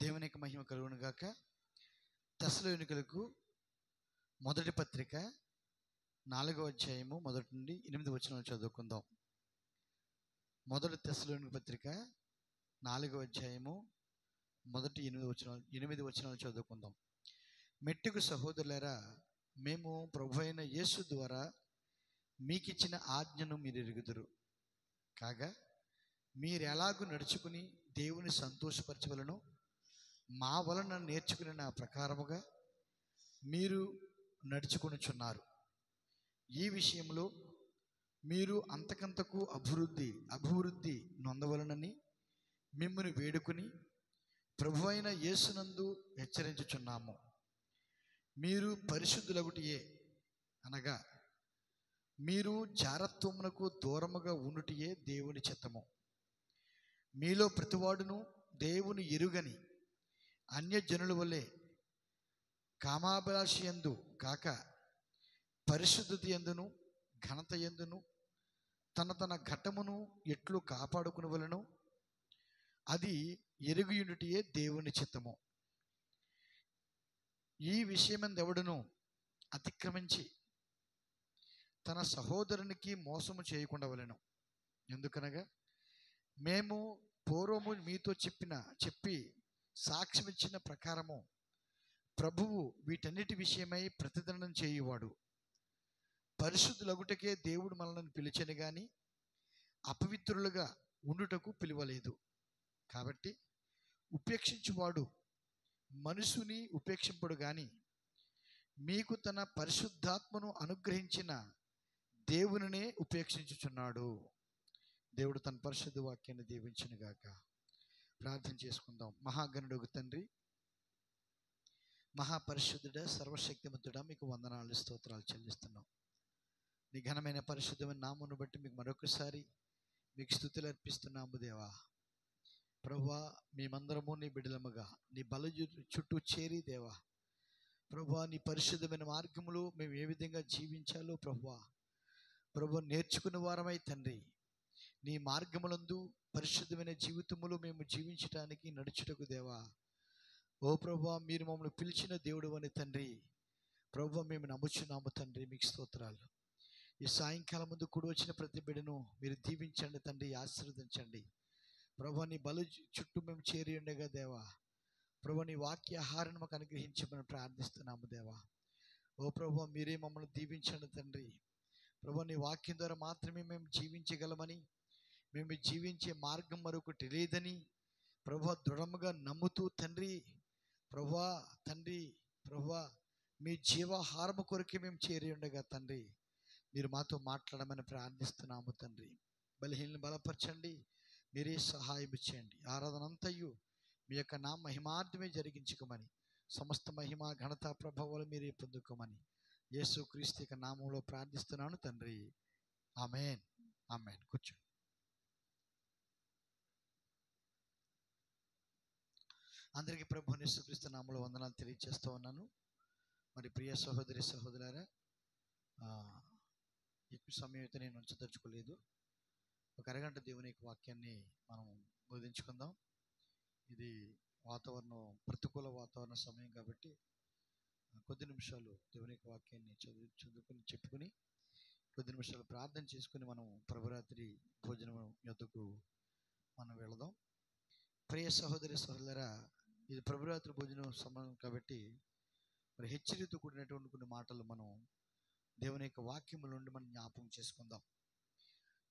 దేవునికి మహిమ కలుగును గాక. తెస్సలోనికలకు మొదటి పత్రిక 4వ అధ్యాయము మొదటి నుండి 8 వచనాలు చదువుకుందాం. మొదటి తెస్సలోనిక పత్రిక 4వ అధ్యాయము మొదటి 8 వచనాలు చదువుకుందాం. మెట్టుకు సహోదరులారా, మేము ప్రభు అయిన యేసు ద్వారా మీకిచ్చిన ఆజ్ఞను మీరు ఎరుగుదురు కాగా, మీరు ఎలాగూ నడుచుకుని దేవుని సంతోషపరచవలనో మా వలన నేర్చుకుని నా ప్రకారముగా మీరు నడుచుకొనుచున్నారు. ఈ విషయంలో మీరు అంతకంతకు అభివృద్ధి నొందవలనని మిమ్మల్ని వేడుకుని ప్రభు అయిన యేసునందు హెచ్చరించుచున్నాము. మీరు పరిశుద్ధులగుటియే, అనగా మీరు జారత్వమునకు దూరముగా ఉండుటయే దేవుని చిత్తము. మీలో ప్రతివాడును దేవుని ఎరుగని అన్యజనుల వలె కామాభిలాషి యందు కాక పరిశుద్ధత యందును ఘనత యందును తన ఘట్టమును ఎట్లు కాపాడుకునవలెనో అది ఎరుగుయుండుటయే దేవుని చిత్తము. ఈ విషయమందెవడును అతిక్రమించి తన సహోదరునికి మోసము చేయకుండవలెను. ఎందుకనగా మేము పూర్వము మీతో చెప్పి సాక్ష్యమిచ్చిన ప్రకారము ప్రభువు వీటన్నిటి విషయమై ప్రతిదండన చేయువాడు. పరిశుద్ధులగుటకే దేవుడు మనల్ని పిలిచెను గాని అపవిత్రులుగా ఉండుటకు పిలువలేదు. కాబట్టి ఉపేక్షించువాడు మనుషుని ఉపేక్షింపడు గాని మీకు తన పరిశుద్ధాత్మను అనుగ్రహించిన దేవునినే ఉపేక్షించుచున్నాడు. దేవుడు తన పరిశుద్ధ వాక్యాన్ని దీవించును గాక. ప్రార్థన చేసుకుందాం. మహాగణుడు తండ్రి, మహాపరిశుద్ధుడ, సర్వశక్తిమంతుడా, మీకు వందనాలు స్తోత్రాలు చెల్లిస్తున్నాం. నీ ఘనమైన పరిశుద్ధమైన నామమును బట్టి మీకు మరొకసారి మీకు స్తుతులు అర్పిస్తున్నాము దేవా. ప్రభువా, మేమందరము నీ బిడ్డలముగా నీ బల చుట్టూ చేరి దేవా, ప్రభువా, నీ పరిశుద్ధమైన మార్గములో మేము ఏ విధంగా జీవించాలో ప్రభువా నేర్చుకున్న వారమై తండ్రి, నీ మార్గములందు పరిశుద్ధమైన జీవితములో మేము జీవించటానికి నడుచుటకు దేవా, ఓ ప్రభువా, మీరు మమ్మల్ని పిలిచిన దేవుడు అని తండ్రి, ప్రభువా మేము నమ్ముచున్నాము తండ్రి. మీకు స్తోత్రాలు. ఈ సాయంకాలం ముందు కూడి వచ్చిన ప్రతి బిడ్డను మీరు దీవించండి తండ్రి, ఆశీర్వదించండి ప్రభువా. నీ బల చుట్టూ మేము చేరి ఉండగా దేవా, ప్రభువా, నీ వాక్య ఆహారాన్ని మాకు అనుగ్రహించమని ప్రార్థిస్తున్నాము దేవా. ఓ ప్రభువా, మీరే మమ్మల్ని దీవించండి తండ్రి. ప్రభువా, నీ వాక్యం ద్వారా మాత్రమే మేము జీవించగలమని, మేము జీవించే మార్గం మరొకటి లేదని ప్రభువా దృఢముగా నమ్ముతూ తండ్రి, ప్రభువా మీ జీవాహారము కొరకే మేము చేరి ఉండగా తండ్రి, మీరు మాతో మాట్లాడమని ప్రార్థిస్తున్నాము తండ్రి. బలహీనను బలపరచండి, మీరే సహాయం చేయండి. ఆరాధన అంతయు మీ యొక్క నా మహిమార్థమే జరిగించుకోమని, సమస్త మహిమ ఘనత ప్రభావాలు మీరే పొందుకోమని యేసు క్రీస్తు యొక్క నామంలో ప్రార్థిస్తున్నాను తండ్రి. ఆమేన్, ఆమేన్. కూర్చోండి. అందరికీ ప్రభు యేసు క్రీస్తు నామంలో వందనాలు తెలియజేస్తూ ఉన్నాను. మరి ప్రియ సహోదరి సహోదరులారా, ఎక్కువ సమయం అయితే నేను ఉంచదలుచుకోలేదు. ఒక అరగంట దేవుని యొక్క వాక్యాన్ని మనం బోధించుకుందాం. ఇది ప్రతికూల వాతావరణ సమయం కాబట్టి కొద్ది నిమిషాలు దేవుని యొక్క వాక్యాన్ని చదువుకుని చెప్పుకొని కొద్ది నిమిషాలు ప్రార్థన చేసుకుని మనం ప్రభురాత్రి భోజనం యొద్దకు మనం వెళదాం. ప్రియ సహోదరి సహోదరులారా, ఇది ప్రభురాత్రి భోజనం సమయం కాబట్టి మరి హెచ్చరికతో కూడినటువంటి కొన్ని మాటలు మనం దేవుని యొక్క వాక్యముల నుండి మనం జ్ఞాపకం చేసుకుందాం.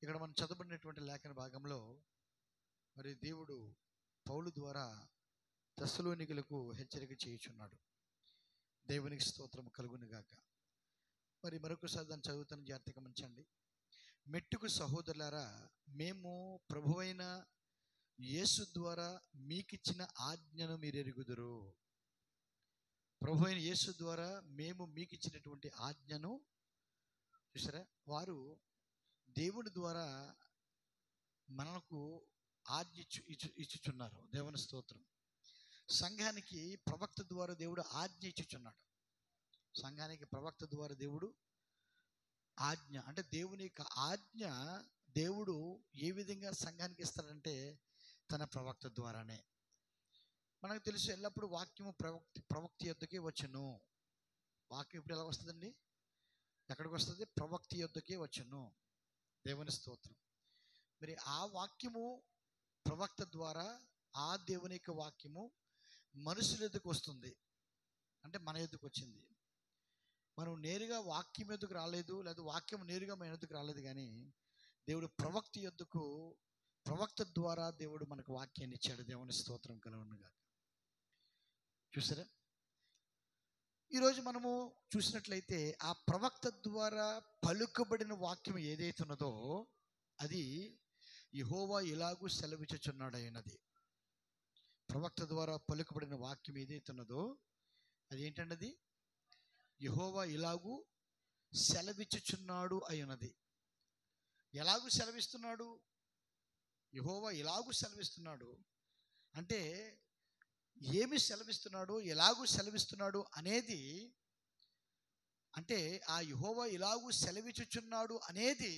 ఇక్కడ మనం చదవబడినటువంటి లేఖన భాగంలో మరి దేవుడు పౌలు ద్వారా తెస్సలోనికలకు హెచ్చరిక చేయుచున్నాడు. దేవునికి స్తోత్రం కలుగును గాక. మరి మరొకసారి దాన్ని చదువుతాను, జాగ్రత్తగా గమనించండి. మెట్టుకు సహోదరులారా, మేము ప్రభువైన యేసు ద్వారా మీకిచ్చిన ఆజ్ఞను మీరు ఎరుగుదురు. ప్రభువైన యేసు ద్వారా మేము మీకు ఇచ్చినటువంటి ఆజ్ఞను చూసారా, వారు దేవుని ద్వారా మనకు ఆజ్ఞ ఇచ్చుచున్నారు. దేవుని స్తోత్రం. సంఘానికి ప్రవక్త ద్వారా దేవుడు ఆజ్ఞ ఇచ్చుచున్నాడు. సంఘానికి ప్రవక్త ద్వారా దేవుడు ఆజ్ఞ, అంటే దేవుని యొక్క ఆజ్ఞ దేవుడు ఏ విధంగా సంఘానికి ఇస్తాడంటే తన ప్రవక్త ద్వారానే. మనకు తెలుసు ఎల్లప్పుడూ వాక్యము ప్రవక్త యొద్దకే వచ్చును. వాక్యం ఇప్పుడు ఎలా వస్తుందండి? ఎక్కడికి వస్తుంది? ప్రవక్త యొద్దకే వచ్చును. దేవుని స్తోత్రం. మరి ఆ వాక్యము ప్రవక్త ద్వారా ఆ దేవుని యొక్క వాక్యము మనుషుల ఎద్దుకు వస్తుంది. అంటే మన ఎద్దుకు వచ్చింది. మనం నేరుగా వాక్యం ఎద్దుకు రాలేదు, లేదా వాక్యం నేరుగా మన ఎద్దుకు రాలేదు. కానీ దేవుడు ప్రవక్త ద్వారా దేవుడు మనకు వాక్యాన్ని ఇచ్చాడు. దేవుని స్తోత్రం కలుగునుగాక. చూసారా? ఈరోజు మనము చూసినట్లయితే ఆ ప్రవక్త ద్వారా పలుకబడిన వాక్యం ఏదైతే ఉన్నదో అది యెహోవా ఇలాగూ సెలవిచ్చుచున్నాడు అయినది. ప్రవక్త ద్వారా పలుకబడిన వాక్యం ఏదైతే ఉన్నదో అది ఏంటన్నది? యెహోవా ఇలాగూ సెలవిచ్చుచున్నాడు అయినది. ఎలాగూ సెలవిస్తున్నాడు? యెహోవా ఇలాగూ సెలవిస్తున్నాడు అంటే ఏమి సెలవిస్తున్నాడు, ఎలాగూ సెలవిస్తున్నాడు అనేది, అంటే ఆ యెహోవా ఇలాగూ సెలవిచ్చుచున్నాడు అనేది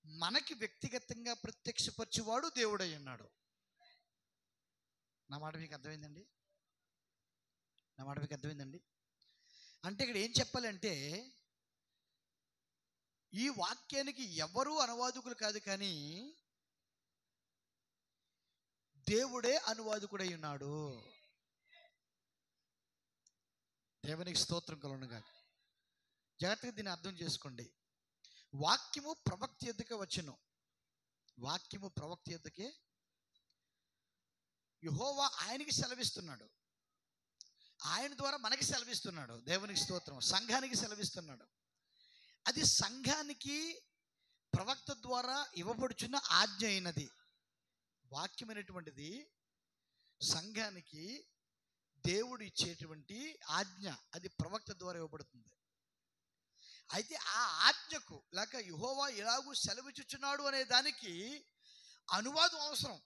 మనకి వ్యక్తిగతంగా ప్రత్యక్షపరచువాడు దేవుడై ఉన్నాడు. నా మాట మీకు అర్థమైందండి? అంటే ఇక్కడ ఏం చెప్పాలంటే ఈ వాక్యానికి ఎవరు అనువాదకులు కాదు, కానీ దేవుడే అనువాదకుడై ఉన్నాడు. దేవునికి స్తోత్రం కలుగునుగాక. జాగ్రత్తగా దీన్ని అర్థం చేసుకోండి. వాక్యము ప్రవక్త యొద్దకే వచ్చును. వాక్యము ప్రవక్త యొద్దకే యెహోవా ఆయనకి సెలవిస్తున్నాడు. ఆయన ద్వారా మనకి సెలవిస్తున్నాడు. దేవునికి స్తోత్రం. సంఘానికి సెలవిస్తున్నాడు. అది సంఘానికి ప్రవక్త ద్వారా ఇవ్వబడుచున్న ఆజ్ఞ అయినది. వాక్యం అనేటువంటిది సంఘానికి దేవుడు ఇచ్చేటువంటి ఆజ్ఞ. అది ప్రవక్త ద్వారా ఇవ్వబడుతుంది. అయితే ఆ ఆజ్ఞకు లేక యెహోవా ఎలాగూ సెలవిచ్చుచున్నాడు అనే దానికి అనువాదం అవసరం.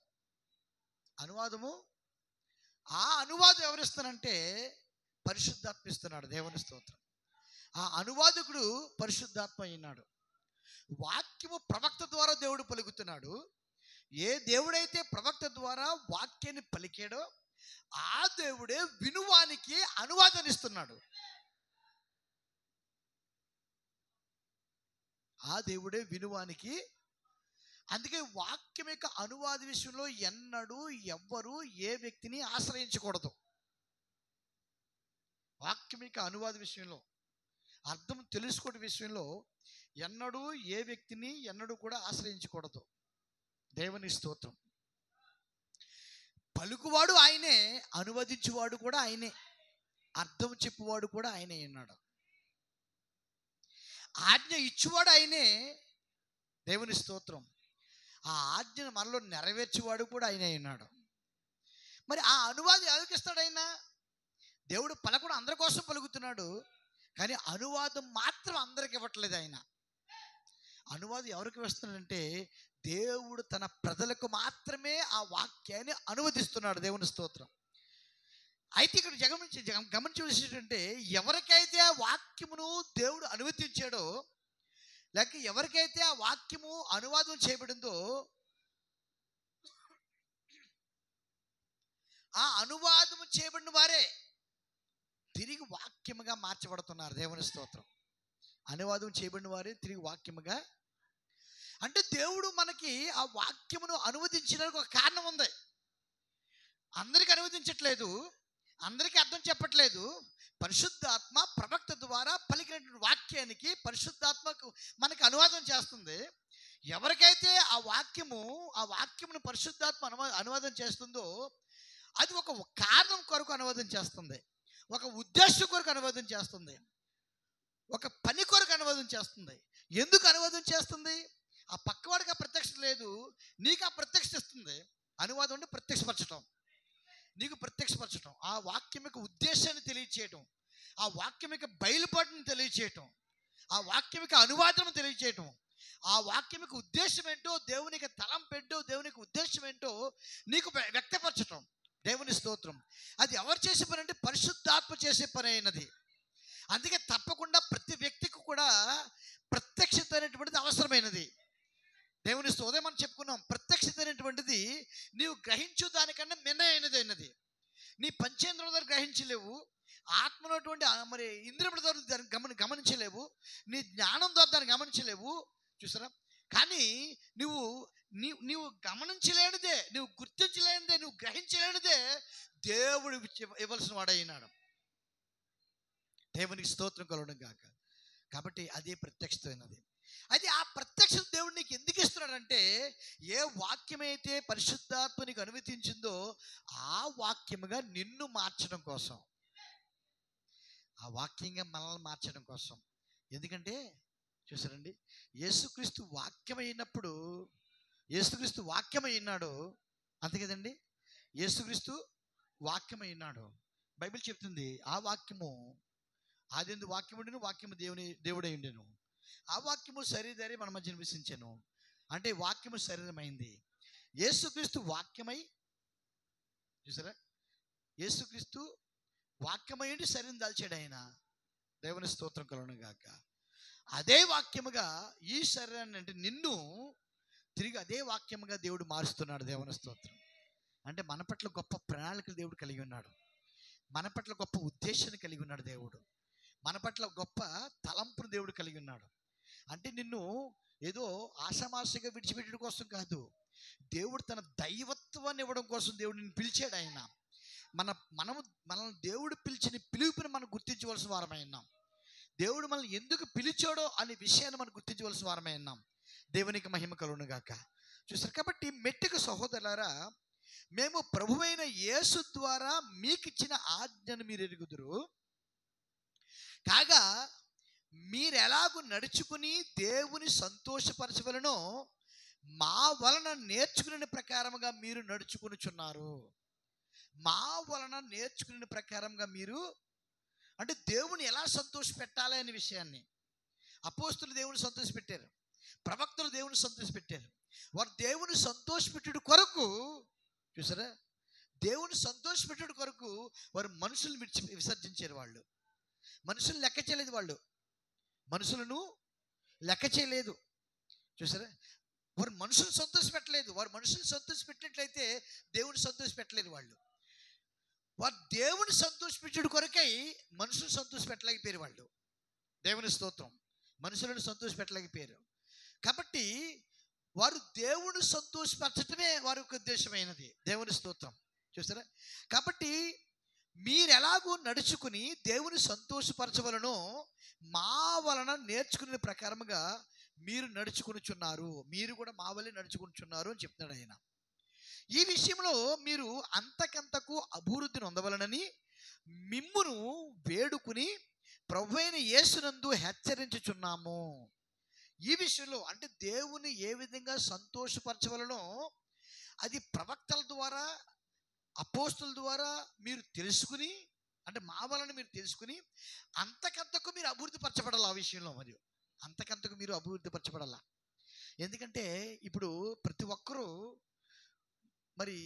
ఆ అనువాదం ఎవరిస్తానంటే పరిశుద్ధాత్మ ఇస్తున్నాడు. దేవుని స్తోత్రం. ఆ అనువాదకుడు పరిశుద్ధాత్మ అయినాడు. వాక్యము ప్రవక్త ద్వారా దేవుడు పలుకుతున్నాడు. ఏ దేవుడైతే ప్రవక్త ద్వారా వాక్యాన్ని పలికాడో ఆ దేవుడే వినువానికి అనువాదనిస్తున్నాడు. అందుకే వాక్యం యొక్క అనువాద విషయంలో ఎన్నడూ ఎవ్వరూ ఏ వ్యక్తిని ఆశ్రయించకూడదు. వాక్యం యొక్క అనువాద విషయంలో, అర్థం తెలుసుకోవడం విషయంలో ఎన్నడూ ఏ వ్యక్తిని ఎన్నడూ కూడా ఆశ్రయించకూడదు. దేవుని స్తోత్రం. పలుకువాడు ఆయనే, అనువదించువాడు కూడా ఆయనే, అర్థం చెప్పువాడు కూడా ఆయనే అన్నాడు. ఆజ్ఞ ఇచ్చువాడు ఆయనే. దేవుని స్తోత్రం. ఆ ఆజ్ఞను మనలో నెరవేర్చేవాడు కూడా ఆయనే అన్నాడు. మరి ఆ అనువాదం ఎవరికి ఇస్తాడు? ఆయన దేవుడు పలకడం అందరి కోసం పలుకుతున్నాడు, కానీ అనువాదం మాత్రం అందరికి ఇవ్వట్లేదు. ఆయన అనువాదం ఎవరికి వస్తున్నాడంటే దేవుడు తన ప్రజలకు మాత్రమే ఆ వాక్యాన్ని అనువదిస్తున్నాడు. దేవుని స్తోత్రం. అయితే ఇక్కడ గమనించవలసిందంటే ఎవరికైతే ఆ వాక్యమును దేవుడు అనువదించాడో, లేక ఎవరికైతే ఆ వాక్యము అనువాదం చేయబడిందో ఆ అనువాదము చేయబడిన వారే తిరిగి వాక్యముగా మార్చబడుతున్నారు. దేవుని స్తోత్రం. అనువాదం చేయబడిన వారే తిరిగి వాక్యముగా. అంటే దేవుడు మనకి ఆ వాక్యమును అనువదించడానికి ఒక కారణం ఉంది. అందరికి అనువదించట్లేదు, అందరికీ అర్థం చెప్పట్లేదు. పరిశుద్ధాత్మ ప్రవక్త ద్వారా పలికినటువంటి వాక్యానికి పరిశుద్ధాత్మకు మనకి అనువాదం చేస్తుంది. ఎవరికైతే ఆ వాక్యమును పరిశుద్ధాత్మ అనువాదం చేస్తుందో అది ఒక కారణం కొరకు అనువాదం చేస్తుంది, ఒక ఉద్దేశం కొరకు అనువాదం చేస్తుంది, ఒక పని కొరకు అనువాదం చేస్తుంది. ఎందుకు అనువాదం చేస్తుంది? ఆ పక్కవాడికి ఆ ప్రత్యక్షత లేదు, నీకు ఆ ప్రత్యక్షత ఇస్తుంది. అనువాదం అంటే ప్రత్యక్షపరచడం, నీకు ప్రత్యక్షపరచడం, ఆ వాక్యం యొక్క ఉద్దేశాన్ని తెలియచేయటం, ఆ వాక్యం యొక్క బయలుపాటును తెలియచేయటం, ఆ వాక్యం యొక్క అనువాదం తెలియచేయటం, ఆ వాక్యం యొక్క ఉద్దేశం ఏంటో, దేవునికి తలంపు ఏంటో, దేవునికి ఉద్దేశం ఏంటో నీకు వ్యక్తపరచటం. దేవుని స్తోత్రం. అది ఎవరు చేసే పని అంటే పరిశుద్ధాత్మ చేసే పని అయినది. అందుకే తప్పకుండా ప్రతి వ్యక్తికి కూడా ప్రత్యక్షత అనేటువంటిది అవసరమైనది. దేవుని ఉదయం మనం చెప్పుకున్నాం, ప్రత్యక్షత అనేటువంటిది నీవు గ్రహించు దానికన్నా మిన్నైనది. నీ పంచేంద్రుల ద్వారా గ్రహించలేవు, ఆత్మనటువంటి మరి ఇంద్రియముల ద్వారా దాన్ని గమనించలేవు, నీ జ్ఞానం ద్వారా దాన్ని గమనించలేవు. చూసారా? కానీ నీవు గమనించలేనిదే, నువ్వు గుర్తించలేనిదే, నువ్వు గ్రహించలేనిదే దేవుడు ఇవ్వాల్సిన వాడైనాడు. దేవునికి స్తోత్రం కలగడం కాక. కాబట్టి అదే ప్రత్యక్షమైనది. అయితే ఆ ప్రత్యక్షత దేవుడు నీకు ఎందుకు ఇస్తున్నాడంటే, ఏ వాక్యమైతే పరిశుద్ధాత్మ నీకు అనుమతించిందో ఆ వాక్యముగా నిన్ను మార్చడం కోసం, ఆ వాక్యంగా మనల్ని మార్చడం కోసం. ఎందుకంటే చూసారండి, యేసుక్రీస్తు వాక్యమైనప్పుడు, యేసుక్రీస్తు వాక్యమైనాడు, అంతే కదండి. యేసుక్రీస్తు వాక్యమైనాడు. బైబిల్ చెప్తుంది, ఆ వాక్యము ఆదియందు వాక్యము ఉండెను, వాక్యము దేవుడై ఉండెను, ఆ వాక్యము శరీరధారి మన మధ్య నివసించెను. అంటే వాక్యము శరీరమైంది. యేసుక్రీస్తు వాక్యమై, చూసారా, యేసుక్రీస్తు వాక్యమైండి శరీరం దాల్చాడు ఆయన. దేవుని స్తోత్రం కలుగును గాక. అదే వాక్యముగా ఈ శరీరాన్ని, అంటే నిన్ను తిరిగి అదే వాక్యముగా దేవుడు మారుస్తున్నాడు. దేవుని స్తోత్రం. అంటే మన పట్ల గొప్ప ప్రణాళికలు దేవుడు కలిగి ఉన్నాడు. మన పట్ల గొప్ప ఉద్దేశాన్ని కలిగి ఉన్నాడు దేవుడు. మన పట్ల గొప్ప తలంపును దేవుడు కలిగి ఉన్నాడు. అంటే నిన్ను ఏదో ఆషామాషిగా విడిచిపెట్టడం కోసం కాదు, దేవుడు తన దైవత్వాన్ని ఇవ్వడం కోసం దేవుడు నిన్ను పిలిచాడు. ఆయన మనల్ని దేవుడు పిలిచిన పిలుపుని మనం గుర్తించవలసిన వారమై ఉన్నాం. దేవుడు మనల్ని ఎందుకు పిలిచాడో అనే విషయాన్ని మనం గుర్తించవలసిన వారమై ఉన్నాం. దేవునికి మహిమ కలుగును గాక. చూసారు? కాబట్టి మెట్టుకు సహోదరులారా, మేము ప్రభువైన యేసు ద్వారా మీకు ఇచ్చిన ఆజ్ఞను మీరు ఎరుగుదురు కాగా, మీరెలాగూ నడుచుకుని దేవుని సంతోషపరచవలనో మా వలన నేర్చుకునే ప్రకారముగా మీరు నడుచుకునిచున్నారు. మా వలన నేర్చుకునే ప్రకారంగా మీరు, అంటే దేవుని ఎలా సంతోష పెట్టాలి అనే విషయాన్ని అపోస్తులు దేవుని సంతోష పెట్టారు, ప్రవక్తలు దేవుని సంతోష పెట్టారు. వారు దేవుని సంతోష పెట్టుడు కొరకు, చూసారా, దేవుని సంతోష పెట్టుడు కొరకు వారు మనుషులు విసర్జించారు. వాళ్ళు మనుషులు లెక్క చేయలేదు, వాళ్ళు మనుషులను లెక్క చేయలేదు. చూసారా? వారు మనుషులు సంతోష పెట్టలేదు. వారు మనుషులు సంతోష పెట్టినట్లయితే దేవుని సంతోష పెట్టలేదు. వారు దేవుని సంతోష పెట్టుడు కొరకై మనుషులు సంతోష పెట్టలేకపోయారు. వాళ్ళు దేవుని స్తోత్రం, మనుషులను సంతోష పెట్టలేకపోయారు. కాబట్టి వారు దేవుని సంతోషపరచటమే వారి యొక్క ఉద్దేశమైనది. దేవుని స్తోత్రం. చూసారా? కాబట్టి మీరెలాగూ నడుచుకుని దేవుని సంతోషపరచవలనో మా వలన నేర్చుకునే ప్రకారముగా మీరు నడుచుకునిచున్నారు. మీరు కూడా మా వల్లే నడుచుకునిచున్నారు అని చెప్తున్నాడు ఆయన. ఈ విషయంలో మీరు అంతకంతకు అభివృద్ధిని పొందవలనని మిమ్మును వేడుకుని ప్రభువైన యేసునందు హెచ్చరించుచున్నాము. ఈ విషయంలో, అంటే దేవుని ఏ విధంగా సంతోషపరచవలనో అది ప్రవక్తల ద్వారా, అపోస్తుల ద్వారా మీరు తెలుసుకుని, అంటే మా వలన మీరు తెలుసుకుని అంతకంతకు మీరు అభివృద్ధి పరచబడాలి. ఆ విషయంలో మరియు అంతకంతకు మీరు అభివృద్ధి పరచబడాల. ఎందుకంటే ఇప్పుడు ప్రతి ఒక్కరూ మరి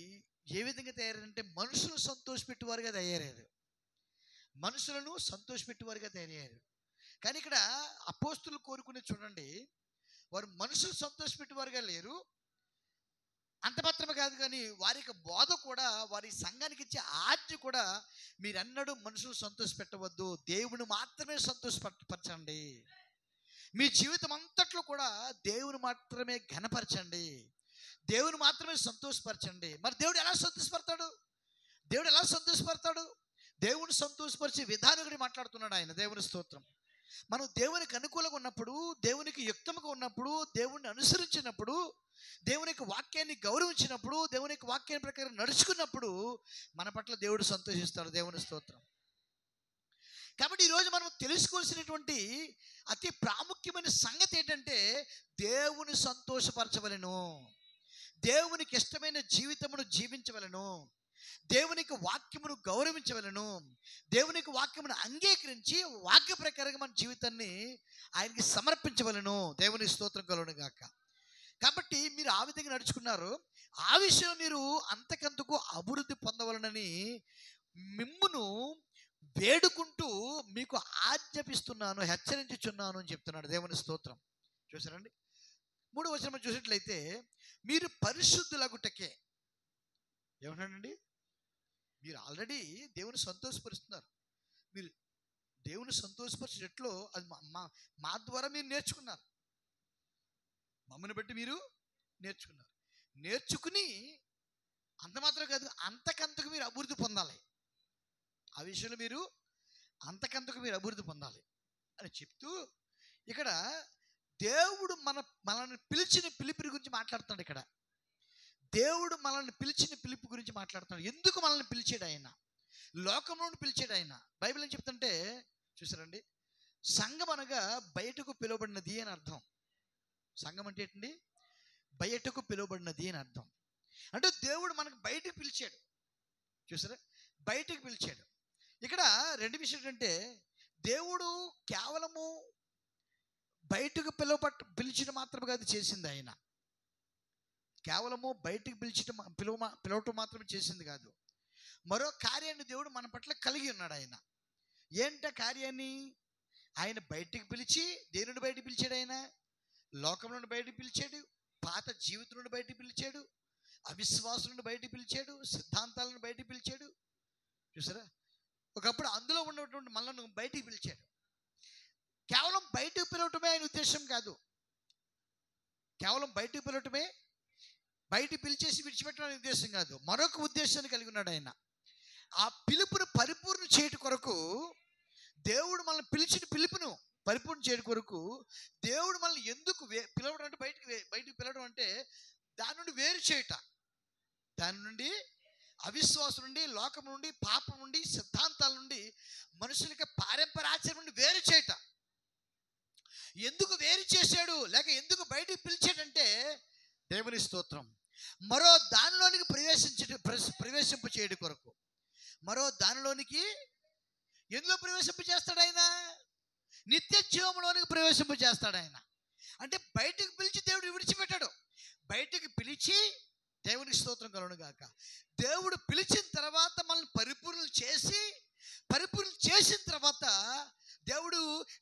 ఏ విధంగా తయారంటే మనుషులు సంతోషపెట్టేవారుగా తయారయ్యారు. మనుషులను సంతోషపెట్టేవారుగా తయారయ్యారు. కానీ ఇక్కడ అపోస్తులు కోరుకునే చూడండి, వారు మనుషులు సంతోషపెట్టేవారుగా లేరు. అంత మాత్రమే కాదు, కానీ వారి యొక్క బోధ కూడా, వారి సంఘానికి ఇచ్చే ఆజ్ఞ కూడా, మీరన్నడూ మనుషులు సంతోష పెట్టవద్దు, దేవుని మాత్రమే సంతోషపరచండి. మీ జీవితం అంతట్లో కూడా దేవుని మాత్రమే ఘనపరచండి, దేవుని మాత్రమే సంతోషపరచండి. మరి దేవుడు ఎలా సంతోషపడతాడు? దేవుడు ఎలా సంతోషపడతాడు? దేవుని సంతోషపరిచే విధానం గురించి మాట్లాడుతున్నాడు ఆయన. దేవుని స్తోత్రం. మనం దేవునికి అనుకూలంగా ఉన్నప్పుడు, దేవునికి యుక్తంగా ఉన్నప్పుడు, దేవుణ్ణి అనుసరించినప్పుడు, దేవుని యొక్క వాక్యాన్ని గౌరవించినప్పుడు, దేవుని యొక్క వాక్యాన్ని ప్రకారం నడుచుకున్నప్పుడు మన పట్ల దేవుడు సంతోషిస్తాడు. దేవుని స్తోత్రం. కాబట్టి ఈరోజు మనం తెలుసుకోవాల్సినటువంటి అతి ప్రాముఖ్యమైన సంగతి ఏంటంటే, దేవుని సంతోషపరచవలెను, దేవునికి ఇష్టమైన జీవితమును జీవించవలను, దేవునికి వాక్యమును గౌరవించవలను, దేవునికి వాక్యమును అంగీకరించి వాక్య ప్రకారంగా మన జీవితాన్ని ఆయనకి సమర్పించవలను. దేవుని స్తోత్రం కలుగును గాక. కాబట్టి మీరు ఆ విధంగా నడుచుకున్నారు. ఆ విషయం మీరు అంతకంతకు అభివృద్ధి పొందవలనని మిమ్మును వేడుకుంటూ మీకు ఆజ్ఞాపిస్తున్నాను, హెచ్చరించుచున్నాను అని చెప్తున్నాడు. దేవుని స్తోత్రం. చూసారండి? 3వ వచనం చూసినట్లయితే మీరు పరిశుద్ధులగుటకే. ఏమంటాడండి? మీరు ఆల్రెడీ దేవుని సంతోషపరుస్తున్నారు. మీరు దేవుని సంతోషపరిచేటట్లు అది మా ద్వారా మీరు నేర్చుకున్నారు. మమ్మల్ని బట్టి మీరు నేర్చుకున్నారు. నేర్చుకుని అంత మాత్రం కాదు, అంతకంతకు మీరు అభివృద్ధి పొందాలి. ఆ విషయంలో మీరు అంతకంతకు మీరు అభివృద్ధి పొందాలి అని చెప్తూ ఇక్కడ దేవుడు మనల్ని పిలిచిన పిలుపుని గురించి మాట్లాడుతున్నాడు. ఇక్కడ దేవుడు మనల్ని పిలిచిన పిలుపు గురించి మాట్లాడుతున్నాడు. ఎందుకు మనల్ని పిలిచాడు ఆయన? లోకం నుండి పిలిచాడు ఆయన. బైబిల్ ఏం చెప్తుంటే చూసారండి, సంఘం అనగా బయటకు పిలువబడినది అని అర్థం. సంఘం అంటే ఏంటండి? బయటకు పిలువబడినది అని అర్థం. అంటే దేవుడు మనకు బయటకు పిలిచాడు. చూసారా, బయటకు పిలిచాడు. ఇక్కడ 2 విషయాలు ఏంటంటే, దేవుడు కేవలము బయటకు పిలిచడం మాత్రమే కాదు చేసింది ఆయన. కేవలము బయటకు పిలవటం మాత్రమే చేసింది కాదు, మరో కార్యాన్ని దేవుడు మన పట్ల కలిగి ఉన్నాడు. ఆయన ఏంట కార్యాన్ని? ఆయన బయటికి పిలిచి, దేని నుండి బయటికి పిలిచాడు? ఆయన లోకం నుండి బయటికి పిలిచాడు, పాత జీవితం నుండి బయటికి పిలిచాడు, అవిశ్వాసం నుండి బయటికి పిలిచాడు, సిద్ధాంతాల నుండి బయటికి పిలిచాడు. చూసారా, ఒకప్పుడు అందులో ఉన్నటువంటి మనల్ని బయటికి పిలిచాడు. కేవలం బయటకు పిలవటమే ఆయన ఉద్దేశం కాదు. కేవలం బయటకు పిలవటమే, బయటికి పిలిచేసి విడిచిపెట్టడం ఉద్దేశం కాదు, మరొక ఉద్దేశాన్ని కలిగి ఉన్నాడు ఆయన. ఆ పిలుపును పరిపూర్ణ చేయడం కొరకు దేవుడు మనల్ని పిలిచిన పిలుపును పరిపూర్ణ చేయడం కొరకు దేవుడు మనల్ని ఎందుకు పిలవడం అంటే, బయటికి పిలవడం అంటే దాని నుండి వేరు చేయట, దాని నుండి అవిశ్వాసం నుండి, లోకం నుండి, పాపం నుండి, సిద్ధాంతాల నుండి, మనుషులకి పారంపరాచారం నుండి వేరు చేయట. ఎందుకు వేరు చేశాడు లేక ఎందుకు బయటికి పిలిచాడంటే, దేవుని స్తోత్రం, మరో దానిలోనికి ప్రవేశింప చేయడం కొరకు. మరో దానిలోనికి ఎందులో ప్రవేశింప చేస్తాడు ఆయన? నిత్య జీవంలోనికి ప్రవేశింప చేస్తాడు ఆయన. అంటే బయటకు పిలిచి దేవుడు విడిచిపెట్టాడు. బయటకు పిలిచి, దేవునికి స్తోత్రం కలుగును గాక, దేవుడు పిలిచిన తర్వాత మనల్ని పరిపూర్ణలు చేసిన తర్వాత దేవుడు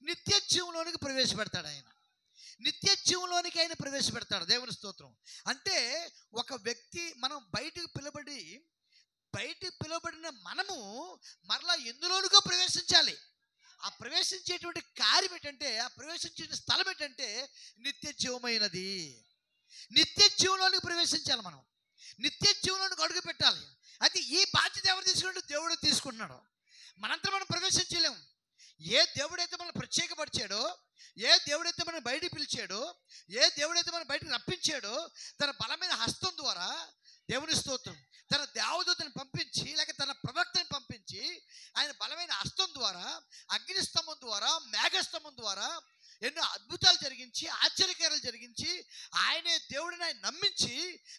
నిత్య జీవంలోనికి ప్రవేశపెడతాడు. ఆయన నిత్య జీవంలోనికి ఆయన ప్రవేశపెడతాడు. దేవుని స్తోత్రం. అంటే ఒక వ్యక్తి మనం బయటకు పిలువబడిన మనము మరలా ఎందులోనికో ప్రవేశించాలి. ఆ ప్రవేశించేటువంటి కార్యం ఏంటంటే, ఆ ప్రవేశించే స్థలం ఏంటంటే నిత్య జీవమైనది. నిత్య జీవంలోనికి ప్రవేశించాలి. మనం నిత్య జీవంలోనికి అడుగు పెట్టాలి. అయితే ఈ బాధ్యత ఎవరు తీసుకుంటే దేవుడు తీసుకుంటున్నాడు. మనంతా మనం ప్రవేశించలేము. ఏ దేవుడైతే మనం ప్రత్యేకపరిచాడో, ఏ దేవుడైతే మనం బయటికి పిలిచాడో, ఏ దేవుడైతే మనం బయటకు రప్పించాడో, తన బలమైన హస్తం ద్వారా, దేవుని స్తోత్రం, తన దేవదూతని పంపించి లేక తన ప్రవక్తని పంపించి ఆయన బలమైన హస్తం ద్వారా, అగ్నిస్తంభం ద్వారా, మేఘస్తంభం ద్వారా ఎన్నో అద్భుతాలు జరిగించి, ఆశ్చర్యకార్యాలు జరిగించి, ఆయనే దేవుడిని ఆయన నమ్మించి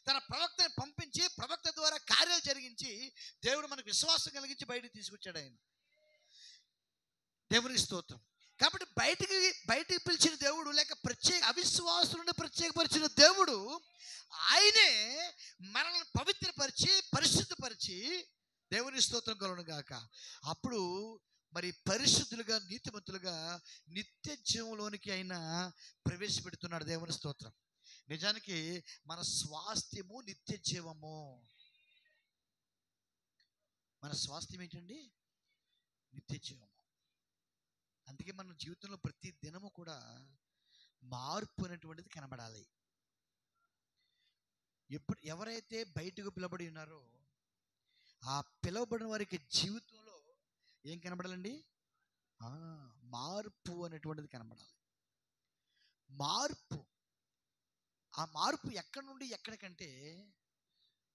తన ప్రవక్తని పంపించి ప్రవక్త ద్వారా కార్యాలు జరిగించి దేవుడు మనకు విశ్వాసం కలిగించి బయటికి తీసుకొచ్చాడు ఆయన. దేవునికి స్తోత్రం. కాబట్టి బయటికి పిలిచిన దేవుడు లేక అవిశ్వాసం నుండి ప్రత్యేకపరిచిన దేవుడు ఆయనే మనల్ని పవిత్రపరిచి పరిశుద్ధపరిచి, దేవుని స్తోత్రం కలుగును గాక, అప్పుడు మరి పరిశుద్ధులుగా, నీతిమంతులుగా నిత్య జీవంలోనికి ఆయన ప్రవేశపెడుతున్నాడు. దేవుని స్తోత్రం. నిజానికి మన స్వాస్థ్యము నిత్య జీవము. మన స్వాస్థ్యం ఏంటండి? నిత్య జీవము. అందుకే మన జీవితంలో ప్రతి దినము కూడా మార్పు అనేటువంటిది కనబడాలి. ఎవరైతే బయటకు పిలబడి ఉన్నారో ఆ పిలువబడిన వారికి జీవితంలో ఏం కనబడాలండి? మార్పు అనేటువంటిది కనబడాలి. మార్పు. ఆ మార్పు ఎక్కడి నుండి ఎక్కడికంటే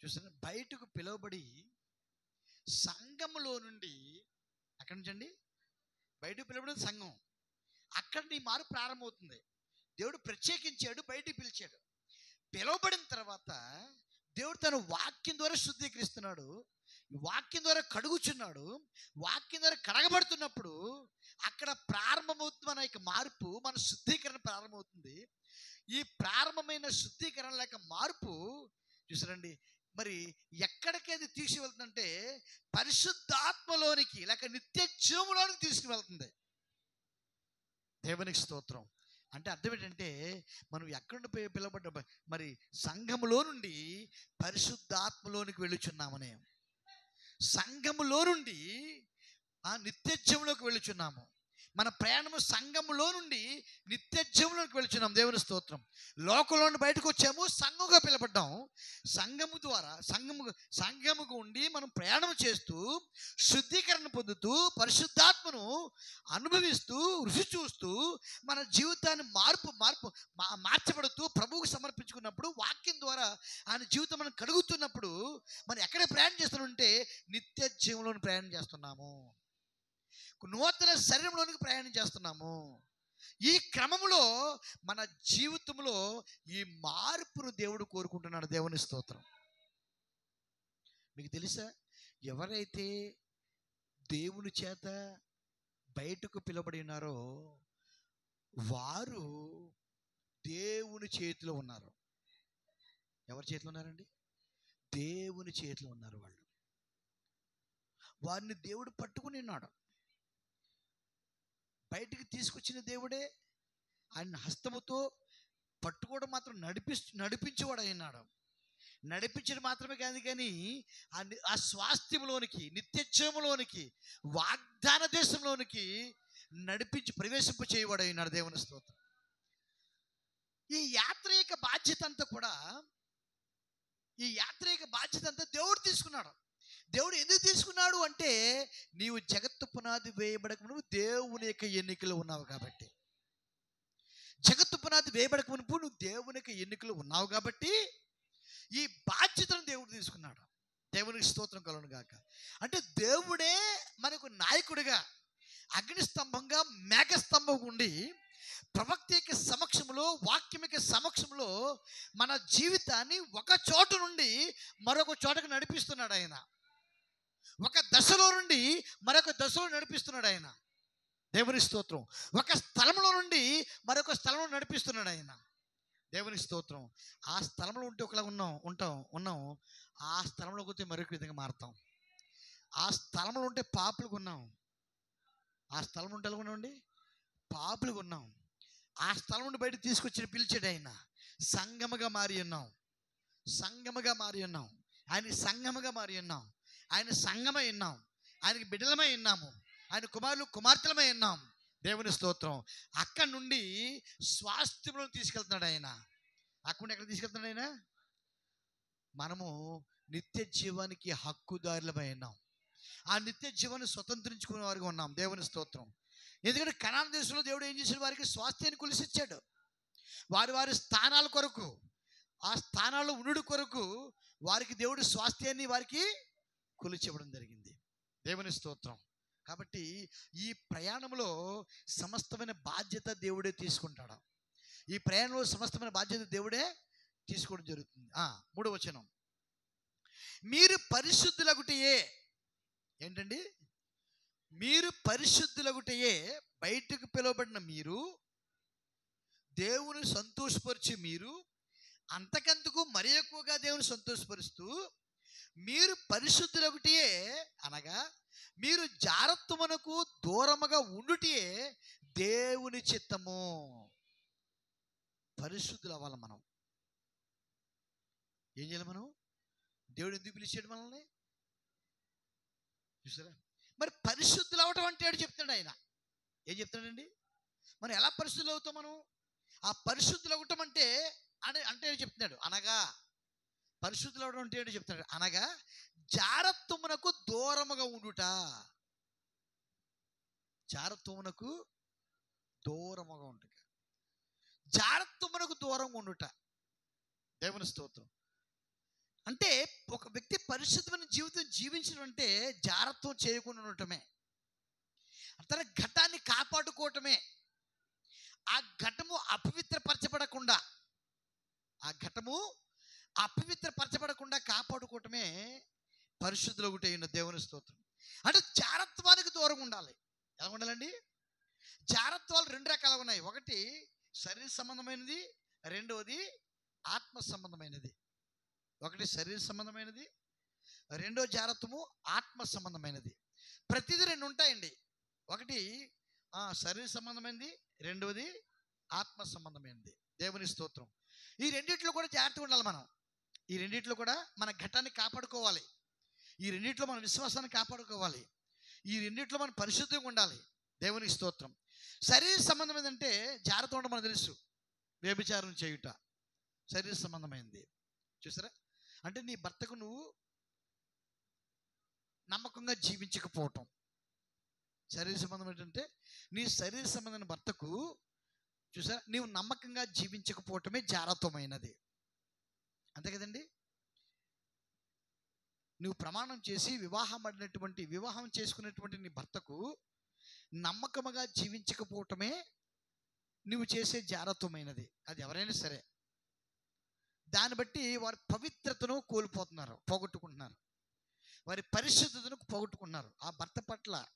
చూసారా, బయటకు పిలువబడి సంఘములో నుండి, అక్కడి నుంచి అండి బయటకు పిలువబడిన సంఘం, అక్కడ నీ మార్పు ప్రారంభమవుతుంది. దేవుడు ప్రత్యేకించాడు, బయటికి పిలిచాడు. పిలువబడిన తర్వాత దేవుడు తన వాక్యం ద్వారా శుద్ధీకరిస్తున్నాడు, వాక్యం ద్వారా కడుగుచున్నాడు. వాక్యం ద్వారా కడగబడుతున్నప్పుడు అక్కడ ప్రారంభమవుతుంది మన యొక్క మార్పు, మన శుద్ధీకరణ ప్రారంభమవుతుంది. ఈ ప్రారంభమైన శుద్ధీకరణ లేక మార్పు చూసారండి, మరి ఎక్కడికి అది తీసుకువెళ్తుందంటే పరిశుద్ధాత్మలోనికి లేక నిత్య జీవములోనికి తీసుకువెళ్తుంది. దేవునికి స్తోత్రం. అంటే అర్థం ఏంటంటే మనం ఎక్కడి నుండి పిలువబడ్డ మరి సంఘములో నుండి పరిశుద్ధాత్మలోనికి వెళ్ళుచున్నామనే, సంఘములో నుండి ఆ నిత్యత్వంలోకి వెళ్ళుచున్నాము. మన ప్రయాణము సంఘములో నుండి నిత్యత్వంలోకి వెళుచున్నాం. దేవుని స్తోత్రం. లోకంలో నుండి బయటకు వచ్చాము, సంఘముగా పిలబడ్డాం. సంఘము ద్వారా సంఘముగా ఉండి మనం ప్రయాణం చేస్తూ శుద్ధీకరణ పొందుతూ పరిశుద్ధాత్మను అనుభవిస్తూ రుచి చూస్తూ మన జీవితాన్ని మార్చబడుతూ ప్రభువుకు సమర్పించుకున్నప్పుడు, వాక్యం ద్వారా ఆయన జీవితం మనం కడుగుతున్నప్పుడు మనం ఎక్కడ ప్రయాణం చేస్తున్నామంటే నిత్య జీవంలోని ప్రయాణం చేస్తున్నాము, నూతన శరీరంలోనికి ప్రయాణం చేస్తున్నాము. ఈ క్రమంలో మన జీవితంలో ఈ మార్పును దేవుడు కోరుకుంటున్నాడు. దేవుని స్తోత్రం. మీకు తెలుసా, ఎవరైతే దేవుని చేత బయటకు పిలువబడి ఉన్నారో వారు దేవుని చేతిలో ఉన్నారు. ఎవరి చేతిలో ఉన్నారండి? దేవుని చేతిలో ఉన్నారు. వారిని దేవుడు పట్టుకుని ఉన్నాడు. బయటికి తీసుకొచ్చిన దేవుడే. ఆయన హస్తముతో పట్టుకోవడం మాత్రం నడిపించేవాడు అయినాడు. నడిపించడం మాత్రమే కాదు, కానీ ఆ స్వాస్థ్యంలోనికి, నిత్యత్వములోనికి, వాగ్దాన దేశంలోనికి ప్రవేశింప చేయవాడు అయినాడు. దేవుని స్తోత్రం. ఈ యాత్ర యొక్క బాధ్యత అంతా దేవుడు తీసుకున్నాడు. దేవుడు ఎందుకు తీసుకున్నాడు అంటే, నీవు జగత్తు పునాది వేయబడక మునుపు దేవుని యొక్క ఎన్నికలు ఉన్నావు కాబట్టి, జగత్తు పునాది వేయబడక మునుపు నువ్వు దేవుని యొక్క ఎన్నికలు ఉన్నావు కాబట్టి ఈ బాధ్యతను దేవుడు తీసుకున్నాడు. దేవునికి స్తోత్రం కలుగును గాక. అంటే దేవుడే మనకు నాయకుడిగా, అగ్నిస్తంభంగా, మేఘస్తంభం ఉండి ప్రవక్త యొక్క సమక్షంలో, వాక్యం యొక్క సమక్షంలో మన జీవితాన్ని ఒక చోటు నుండి మరొక చోటకు నడిపిస్తున్నాడు ఆయన. ఒక దశలో నుండి మరొక దశలో నడిపిస్తున్నాడు ఆయన. దేవుని స్తోత్రం. ఒక స్థలంలో నుండి మరొక స్థలంలో నడిపిస్తున్నాడు ఆయన. దేవుని స్తోత్రం. ఆ స్థలంలో ఉంటే ఒకలా ఉన్నాం, ఆ స్థలంలోకి వస్తే మరొక విధంగా మారుతాం. ఆ స్థలంలో ఉంటే పాపులుగా ఉన్నాం, ఆ స్థలం ఉంటే ఎలా ఉన్నామండి? పాపులుగా ఉన్నాం. ఆ స్థలం నుండి బయట తీసుకొచ్చి పిలిచాడు ఆయన. సంఘముగా మారి ఉన్నాం, ఆయన సంఘముగా మారి ఉన్నాం, ఆయన సంఘమై ఉన్నాం, ఆయనకి బిడ్డలమై ఉన్నాము, ఆయన కుమారులు కుమార్తెలమై ఉన్నాం. దేవుని స్తోత్రం. అక్కడి నుండి స్వాస్థ్యంలో తీసుకెళ్తున్నాడు ఆయన. అక్కడ నుండి ఎక్కడ తీసుకెళ్తున్నాడు ఆయన? మనము నిత్య జీవానికి హక్కుదారులమై ఉన్నాం. ఆ నిత్య జీవాన్ని స్వతంత్రించుకునే వారిగా ఉన్నాం. దేవుని స్తోత్రం. ఎందుకంటే కనాను దేశంలో దేవుడు ఏం చేశాడు? వారికి స్వాస్థ్యాన్ని కొలిసిచ్చాడు. వారి స్థానాల కొరకు, ఆ స్థానాల్లో ఉండు కొరకు వారికి దేవుడు స్వాస్థ్యాన్ని వారికి కొలిచివ్వడం జరిగింది. దేవుని స్తోత్రం. కాబట్టి ఈ ప్రయాణంలో సమస్తమైన బాధ్యత దేవుడే తీసుకుంటాడు. ఈ ప్రయాణంలో సమస్తమైన బాధ్యత దేవుడే తీసుకోవడం జరుగుతుంది. 3వ వచనం, మీరు పరిశుద్ధులగుటయే. ఏంటండి? మీరు పరిశుద్ధులగుటయే, బయటకు పిలువబడిన మీరు, దేవుని సంతోషపరిచి మీరు అంతకంతకు మరి ఎక్కువగా దేవుని సంతోషపరుస్తూ మీరు పరిశుద్ధులగుటయే, అనగా మీరు జారత్వమునకు దూరముగా ఉండుటే దేవుని చిత్తము. పరిశుద్ధులు అవ్వాలి మనం. ఏం చేయాలి మనం? దేవుడు ఎందుకు పిలిచాడు మనల్ని? చూసారా? మరి పరిశుద్ధులు అవటం అంటే ఏడు చెప్తున్నాడు ఆయన. ఏం చెప్తున్నాడండి? మనం ఎలా పరిశుద్ధులు అవుతాం? మనం ఆ పరిశుద్ధులు అవటం అంటే చెప్తున్నాడు. అనగా పరిశుద్ధులు అవడం అంటే ఏంటో చెప్తున్నాడు. అనగా జారత్వమునకు దూరముగా ఉండుట. జారత్వమునకు దూరముగా ఉండుట, జారత్వమునకు దూరంగా ఉండుట. దేవుని స్తోత్రం. అంటే ఒక వ్యక్తి పరిశుద్ధమైన జీవితం జీవించడం అంటే జారత్వం చేయకుండా ఉండటమే, తన ఘటాన్ని కాపాడుకోవటమే. ఆ ఘటము అపవిత్రపరచబడకుండా కాపాడుకోవటమే పరిశుద్ధులు ఒకటి అయిన. దేవుని స్తోత్రం. అంటే జారత్వానికి దూరంగా ఉండాలి. ఎలా ఉండాలండి? జారత్వాలు 2 రకాలుగా ఉన్నాయి. ఒకటి శరీర సంబంధమైనది, రెండవది ఆత్మ సంబంధమైనది. ఒకటి శరీర సంబంధమైనది, రెండో జారత్వము ఆత్మ సంబంధమైనది. ప్రతిదీ 2 ఉంటాయండి. ఒకటి శరీర సంబంధమైనది, రెండవది ఆత్మ సంబంధమైనది. దేవుని స్తోత్రం. ఈ రెండిట్లో కూడా జాగ్రత్తగా ఉండాలి మనం. ఈ రెండిట్లో కూడా మన ఘటాన్ని కాపాడుకోవాలి. ఈ రెండిట్లో మన విశ్వాసాన్ని కాపాడుకోవాలి. ఈ రెండిట్లో మనం పరిశుద్ధంగా ఉండాలి. దేవునికి స్తోత్రం. శరీర సంబంధమైందంటే జాగ్రత్త ఉండడం మనకు తెలుసు. వ్యభిచారం చేయుట శరీర సంబంధమైంది. చూసారా? అంటే నీ భర్తకు నువ్వు నమ్మకంగా జీవించకపోవటం శరీర సంబంధం. ఏంటంటే నీ శరీర సంబంధమైన భర్తకు చూసారా నీవు నమ్మకంగా జీవించకపోవటమే జారత్వమైనది. అంతే కదండి? నువ్వు ప్రమాణం చేసి వివాహం చేసుకునేటువంటి నీ భర్తకు నమ్మకముగా జీవించకపోవటమే నువ్వు చేసే జారత్వమైనది. అది ఎవరైనా సరే. దాన్ని బట్టి వారి పవిత్రతను పోగొట్టుకుంటున్నారు. వారి పరిశుద్ధతను పోగొట్టుకుంటున్నారు. ఆ భర్త పట్ల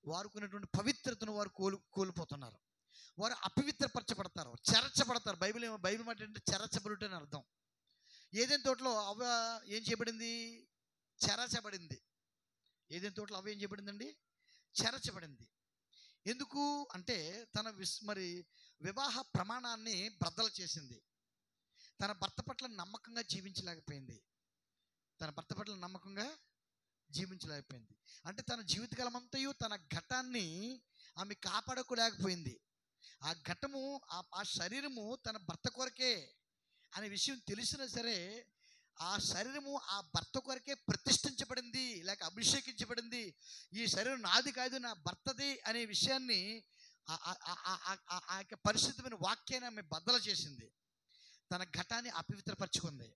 వారుకున్నటువంటి పవిత్రతను వారు కోల్పోతున్నారు. వారు అపవిత్రపరచబడతారు, చెరచబడతారు. బైబిల్ మాట అంటే చెరచబడుట అని అర్థం. ఏదైనా తోటలో అవ్వ ఏం చేయబడింది? చెరచబడింది. ఏదైనా తోటలో అవ్వ ఏం చేయబడిందండి? చెరచబడింది. ఎందుకు అంటే తన వివాహ ప్రమాణాన్ని బ్రద్దలు చేసింది. తన భర్త పట్ల నమ్మకంగా జీవించలేకపోయింది. అంటే తన జీవితకాలం అంతయు తన ఘటాన్ని ఆమె కాపాడుకోలేకపోయింది. ఆ ఘటము ఆ శరీరము తన భర్త కొరకే అనే విషయం తెలిసినా సరే ఆ శరీరము ఆ భర్త కొరకే ప్రతిష్ఠించబడింది, లేక అభిషేకించబడింది. ఈ శరీరం నాది కాదు, నా భర్తది అనే విషయాన్ని ఆ యొక్క పరిశుద్ధమైన వాక్యాన్ని ఆమె బద్దలు చేసింది. తన ఘటాన్ని అపవిత్రపరచుకుంది.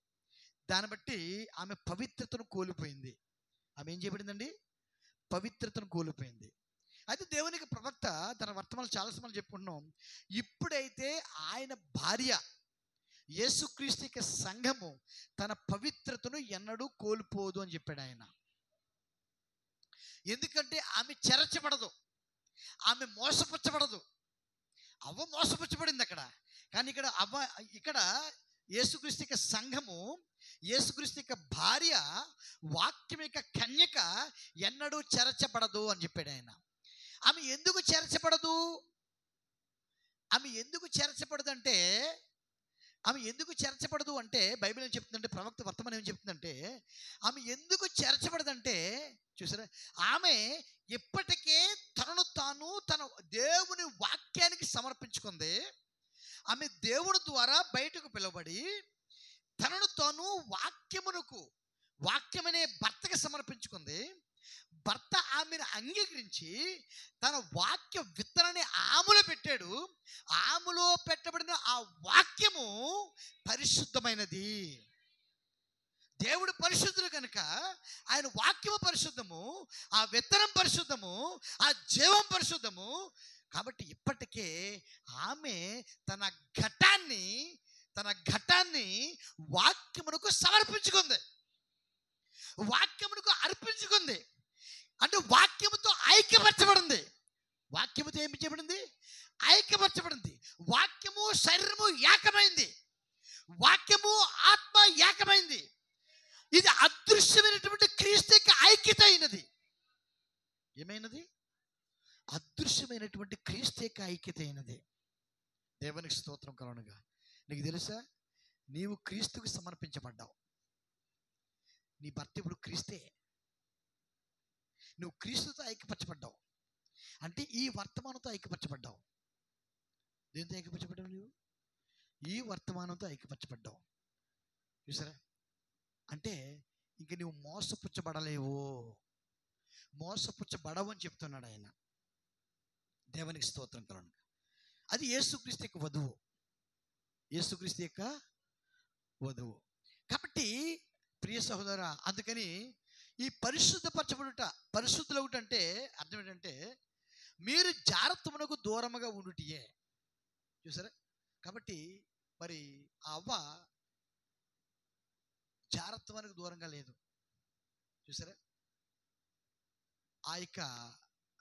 దాన్ని బట్టి ఆమె పవిత్రతను కోల్పోయింది. ఆమె ఏం చేయబడిందండి? పవిత్రతను కోల్పోయింది. అయితే దేవునికి ప్రవక్త తన వర్తమానాలు చాలాసార్లు చెప్పుకుంటున్నాం. ఇప్పుడైతే ఆయన భార్య యేసుక్రీస్తు యొక్క సంఘము తన పవిత్రతను ఎన్నడూ కోల్పోదు అని చెప్పాడు ఆయన. ఎందుకంటే ఆమె చెరచబడదు, ఆమె మోసపుచ్చబడదు. అవ్వ మోసపుచ్చబడింది అక్కడ. కానీ ఇక్కడ యేసుక్రీస్తు యొక్క సంఘము, యేసుక్రీస్తు యొక్క భార్య, వాక్యం యొక్క కన్యక ఎన్నడూ చెరచబడదు అని చెప్పాడు ఆయన. ఆమె ఎందుకు చెరచబడదు? ఆమె ఎందుకు చెరచబడదు అంటే బైబిల్ ఏం చెప్తుందంటే, ప్రవక్త వర్తమానం ఏం చెప్తుందంటే, ఆమె ఎందుకు చెరచబడదంటే చూసారా, ఆమె ఇప్పటికే తనను తాను తన దేవుని వాక్యానికి సమర్పించుకుంది. ఆమె దేవుడి ద్వారా బయటకు పిలువబడి తనను తాను వాక్యమనే భర్తకి సమర్పించుకుంది. భర్త ఆమెను అంగీకరించి తన వాక్య విత్తనాన్ని ఆమెలో పెట్టాడు. ఆమెలో పెట్టబడిన ఆ వాక్యము పరిశుద్ధమైనది. దేవుడు పరిశుద్ధుడు కనుక ఆయన వాక్యము పరిశుద్ధము, ఆ విత్తనం పరిశుద్ధము, ఆ జీవం పరిశుద్ధము. కాబట్టి ఇప్పటికే ఆమె తన ఘటాన్ని వాక్యమునకు సమర్పించుకుంది, వాక్యమునకు అర్పించుకుంది. అంటే వాక్యముతో ఐక్యపరచబడింది. వాక్యముతో ఏమి చేయబడింది? ఐక్యపరచబడింది. వాక్యము శరీరము ఏకమైంది, వాక్యము ఆత్మ ఏకమైంది. ఇది అదృశ్యమైనటువంటి క్రీస్తు యొక్క ఐక్యత అయినది. ఏమైనది? అదృశ్యమైనటువంటి క్రీస్తు యొక్క ఐక్యత అయినది. దేవునికి స్తోత్రం కలుగునుగా. నీకు తెలుసా, నీవు క్రీస్తుకు సమర్పించబడ్డావు. నీ భర్త ఇప్పుడు క్రీస్తే. నువ్వు క్రీస్తుతో ఐక్యపరచబడ్డావు. అంటే ఈ వర్తమానంతో ఐక్యపరచబడ్డావు. దేంతో ఐక్యపరచబడ్డావు? నువ్వు ఈ వర్తమానంతో ఐక్యపరచబడ్డావు. చూసారా? అంటే ఇంక నువ్వు మోసపుచ్చబడవు అని చెప్తున్నాడు ఆయన. దేవునికి స్తోత్రం కలుగును. అది యేసుక్రీస్తు యొక్క వధువు, యేసుక్రీస్తు యొక్క వధువు. కాబట్టి ప్రియ సహోదరా, అందుకని ఈ పరిశుద్ధులు అంటే అర్థం ఏంటంటే మీరు జారత్వమునకు దూరముగా ఉండుటియే. చూసారా? కాబట్టి మరి ఆ అవ్వ జారత్వానికి దూరంగా లేదు. చూసారా? ఆ యొక్క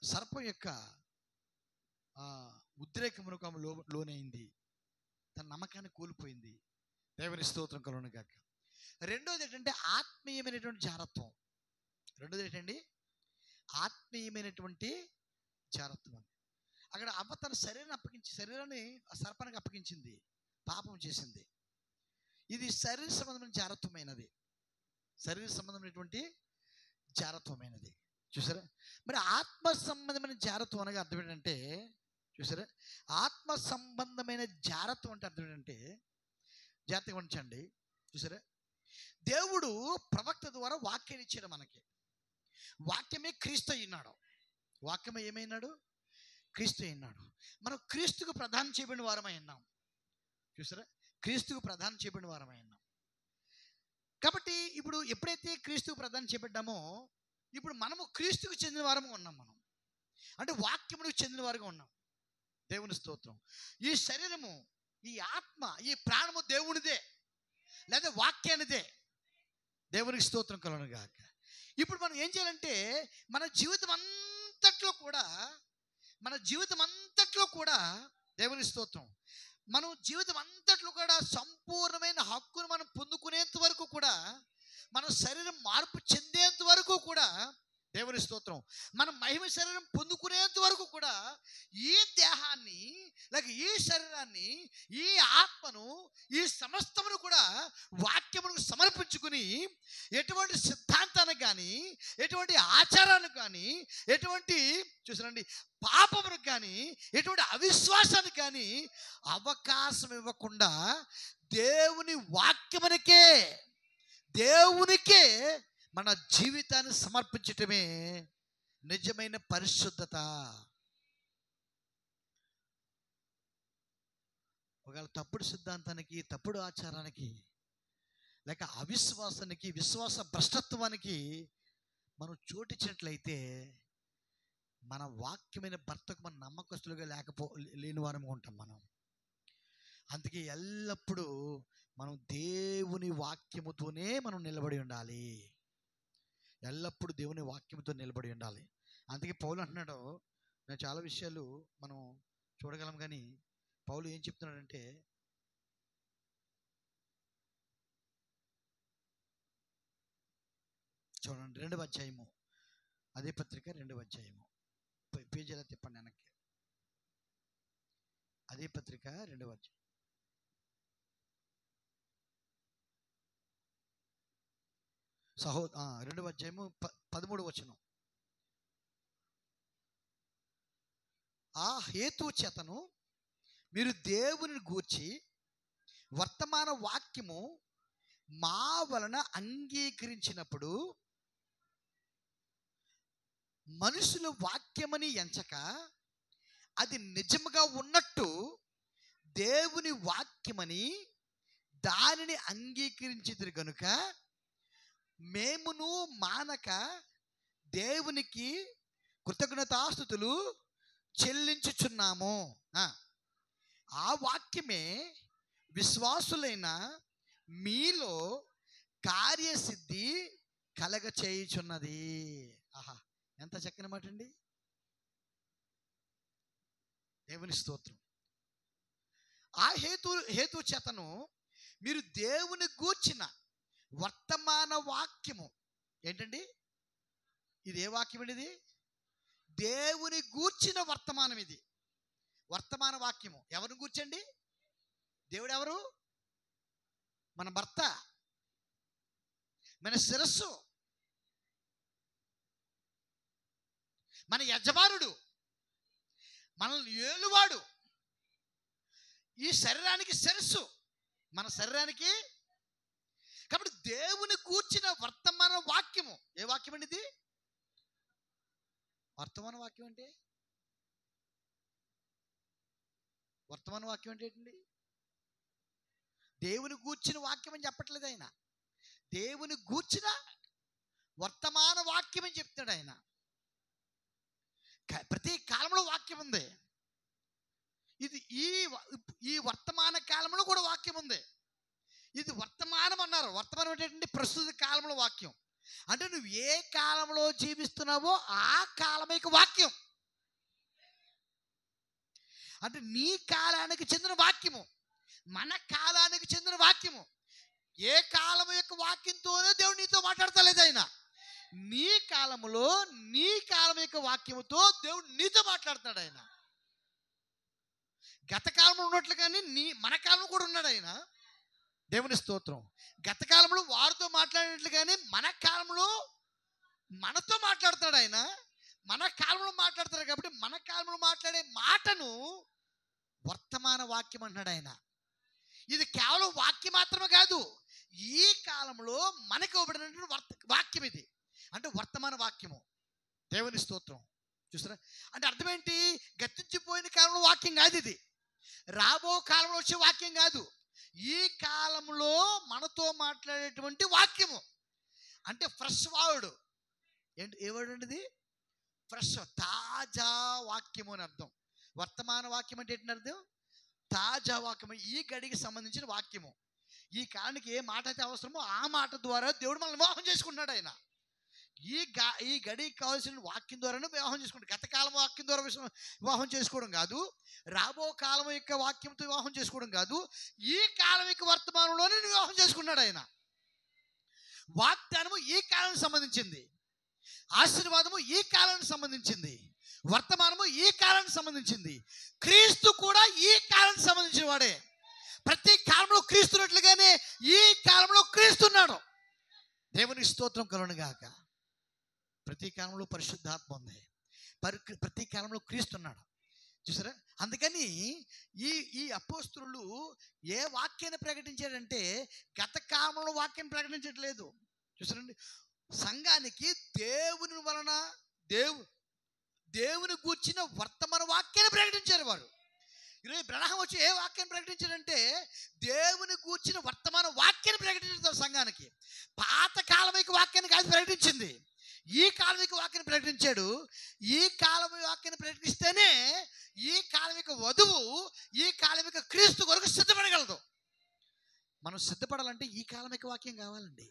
సర్పం యొక్క ఉద్రేకమునకు ఆమె లోనైంది. తన నమ్మకాన్ని కోల్పోయింది. దేవుని స్తోత్రం కలుగును గాక. రెండోది ఏంటంటే ఆత్మీయమైనటువంటి జారత్వం. రెండోది ఏంటండి? ఆత్మీయమైనటువంటి జారత్వం. అక్కడ అవ్వ తన శరీరాన్ని సర్పానికి అప్పగించింది, పాపం చేసింది. ఇది శరీర సంబంధమైన జారత్వమైనది, శరీర సంబంధమైనటువంటి జారత్వమైనది. చూసారా? మరి ఆత్మ సంబంధమైన జారత్వం అనగా అర్థం ఏంటంటే, చూసారా, ఆత్మ సంబంధమైన జారత్వం అంటే అర్థం ఏంటంటే, జాగ్రత్తగా ఉంచండి. చూసారా, దేవుడు ప్రవక్త ద్వారా వాక్యాన్ని ఇచ్చాడు మనకి. వాక్యమే క్రీస్తు అయినాడు. వాక్యమే ఏమైనాడు? క్రీస్తు అయినాడు. మనం క్రీస్తుకు ప్రదానం చేయబడిన వారమై ఉన్నాం. చూసారా, క్రీస్తుకు ప్రదానం చేయబడిన వారమై ఉన్నాం. కాబట్టి ఇప్పుడు ఎప్పుడైతే క్రీస్తుకు ప్రదానం చేయబడ్డామో, ఇప్పుడు మనము క్రీస్తుకు చెందిన వారము ఉన్నాం. మనం అంటే వాక్యమునకు చెందిన వారుగా ఉన్నాం. దేవుని స్తోత్రం. ఈ శరీరము, ఈ ఆత్మ, ఈ ప్రాణము దేవునిదే, లేదా వాక్యానిదే. దేవునికి స్తోత్రం కలుగును గాక. ఇప్పుడు మనం ఏం చేయాలంటే, మన జీవితం అంతట్లో కూడా దేవుని స్తోత్రం, మనం జీవితం అంతట్లో కూడా సంపూర్ణమైన హక్కును మనం పొందుకునేంత వరకు కూడా, మన శరీరం మార్పు చెందేంత వరకు కూడా, దేవుని స్తోత్రం, మన మహిమ శరీరం పొందుకునేంత వరకు కూడా ఈ దేహాన్ని, లేక ఈ శరీరాన్ని, ఈ ఆత్మను, ఈ సమస్తమును కూడా వాక్యమును సమర్పించుకుని, ఎటువంటి సిద్ధాంతాన్ని కానీ, ఎటువంటి ఆచారాన్ని కానీ, ఎటువంటి చూసారండి పాపమును కానీ, ఎటువంటి అవిశ్వాసానికి కానీ అవకాశం ఇవ్వకుండా దేవునికే మన జీవితాన్ని సమర్పించటమే నిజమైన పరిశుద్ధత. ఒకవేళ తప్పుడు సిద్ధాంతానికి, తప్పుడు ఆచారానికి, లేక అవిశ్వాసానికి, విశ్వాస భ్రష్టత్వానికి మనం చోటిచ్చినట్లయితే మన వాక్యమైన భర్తకు మన నమ్మకస్తులుగా లేని వారము ఉంటాం మనం. అందుకే ఎల్లప్పుడూ మనం దేవుని వాక్యముతోనే మనం నిలబడి ఉండాలి. ఎల్లప్పుడూ దేవుని వాక్యంతో నిలబడి ఉండాలి. అందుకే పౌలు అంటున్నాడు, నేను చాలా విషయాలు మనం చూడగలం, కానీ పౌలు ఏం చెప్తున్నాడంటే, చూడండి 2వ అధ్యాయము, అదే పత్రిక 2వ అధ్యాయము, పేజీలా తిప్పండి వెనక్కి. అదే పత్రిక 2వ అధ్యాయం, రెండవ అధ్యాయము 13వ వచనం. ఆ హేతు చేతను మీరు దేవుని గూర్చి వర్తమాన వాక్యము మా వలన అంగీకరించినప్పుడు, మనుషుల వాక్యమని ఎంచక అది నిజముగా ఉన్నట్టు దేవుని వాక్యమని దానిని అంగీకరించితిరి గనుక మేమును మానక దేవునికి కృతజ్ఞతాస్తుతులు చెల్లించుచున్నాము. ఆ వాక్యమే విశ్వాసులైన మీలో కార్యసిద్ధి కలగ చేయుచున్నది. ఆహా, ఎంత చక్కని మాట అండి. దేవుని స్తోత్రం. ఆ హేతు చేతను మీరు దేవుని గూర్చిన వర్తమాన వాక్యము ఏంటండి? ఇది ఏ వాక్యం అండి? ఇది దేవుని గూర్చిన వర్తమానం. ఇది వర్తమాన వాక్యము. ఎవరిని గూర్చండి? దేవుడు ఎవరు? మన భర్త, మన శిరస్సు, మన యజమానుడు, మనల్ని ఏలువాడు. ఈ శరీరానికి శిరస్సు, మన శరీరానికి. కాబట్టి దేవుని కూర్చిన వర్తమాన వాక్యము. ఏ వాక్యం అండి ఇది? వర్తమాన వాక్యం అంటే, వర్తమాన వాక్యం అంటే ఏంటండి? దేవుని గూర్చిన వాక్యం అని చెప్పట్లేదు ఆయన. దేవుని గూర్చిన వర్తమాన వాక్యం అని చెప్తాడు ఆయన. ప్రతి కాలంలో వాక్యం ఉంది. ఇది ఈ వర్తమాన కాలంలో కూడా వాక్యం ఉంది. ఇది వర్తమానం అన్నారు. వర్తమానం ఏంటంటే ప్రస్తుత కాలంలో వాక్యం. అంటే నువ్వు ఏ కాలంలో జీవిస్తున్నావో ఆ కాలమైక వాక్యం. అంటే నీ కాలానికి చెందిన వాక్యము, మన కాలానికి చెందిన వాక్యము. ఏ కాలం యొక్క వాక్యంతోనే దేవుడు నీతో మాట్లాడతలేదు ఆయన. నీ కాలంలో నీ కాలం యొక్క వాక్యముతో దేవుడు నీతో మాట్లాడుతున్నాడు ఆయన. గత కాలంలో ఉన్నట్లు కానీ మన కాలంలో కూడా ఉన్నాడు ఆయన. దేవుని స్తోత్రం. గత కాలంలో వారితో మాట్లాడినట్లు కానీ మన కాలంలో మనతో మాట్లాడతాడు ఆయన. మన కాలంలో మాట్లాడతాడు కాబట్టి మన కాలంలో మాట్లాడే మాటను వర్తమాన వాక్యం అంటున్నాడు ఆయన. ఇది కేవలం వాక్యం మాత్రమే కాదు, ఈ కాలంలో మనకి ఇవ్వబడినటువంటి వాక్యం ఇది. అంటే వర్తమాన వాక్యము. దేవుని స్తోత్రం. చూసారా? అంటే అర్థం ఏంటి? గతించిపోయిన కాలంలో వాక్యం కాదు ఇది, రాబో కాలంలో వచ్చే వాక్యం కాదు, ఈ కాలంలో మనతో మాట్లాడేటువంటి వాక్యము. అంటే ఫ్రెష్ వాడు ఏంటి? ఏ వర్డ్ అండి ఇది? ఫ్రెష్, తాజా వాక్యము అని అర్థం. వర్తమాన వాక్యం అంటే ఏంటని అర్థం? తాజా వాక్యము, ఈ గడికి సంబంధించిన వాక్యము. ఈ కాలానికి ఏ మాట అయితే అవసరమో ఆ మాట ద్వారా దేవుడు మనల్ని వివాహం చేసుకుంటున్నాడు ఆయన. ఈ గడికి కావాల్సిన వాక్యం ద్వారానే వివాహం చేసుకుంటాడు. గతకాలం వాక్యం ద్వారా వివాహం చేసుకోవడం కాదు, రాబో కాలం యొక్క వాక్యంతో వివాహం చేసుకోవడం కాదు, ఈ కాలం యొక్క వర్తమానంలోనే వివాహం చేసుకున్నాడు ఆయన. వాగ్దానము ఈ కాలానికి సంబంధించింది, ఆశీర్వాదము ఈ కాలానికి సంబంధించింది, వర్తమానము ఈ కాలానికి సంబంధించింది. క్రీస్తు కూడా ఈ కాలానికి సంబంధించిన వాడే. ప్రతి కాలంలో క్రీస్తున్నట్లుగానే ఈ కాలంలో క్రీస్తున్నాడు. దేవుని స్తోత్రం కలుగునుగాక. ప్రతి కాలంలో పరిశుద్ధాత్మ ఉంది, ప్రతి కాలంలో క్రీస్తున్నాడు. చూసారా? అందుకని ఈ అపోస్తలులు ఏ వాక్యాన్ని ప్రకటించారంటే గత కాలంలో వాక్యాన్ని ప్రకటించట్లేదు. చూసారండి? సంఘానికి దేవుని వలన దేవుని గూర్చిన వర్తమాన వాక్యాన్ని ప్రకటించారు వారు. ఈరోజు బ్రహ్మ వచ్చి ఏ వాక్యాన్ని ప్రకటించారంటే దేవుని గూర్చిన వర్తమాన వాక్యాన్ని ప్రకటించారు సంఘానికి. పాత కాలమిక వాక్యాన్ని కాదు ప్రకటించింది, ఈ కాలమిక వాక్యాన్ని ప్రకటించాడు. ఈ కాలమిక వాక్యాన్ని ప్రకటిస్తేనే ఈ కాలమిక వధువు ఈ కాలమిక క్రీస్తు కొరకు సిద్ధపడగలదు. మనం సిద్ధపడాలంటే ఈ కాలమిక వాక్యం కావాలండి.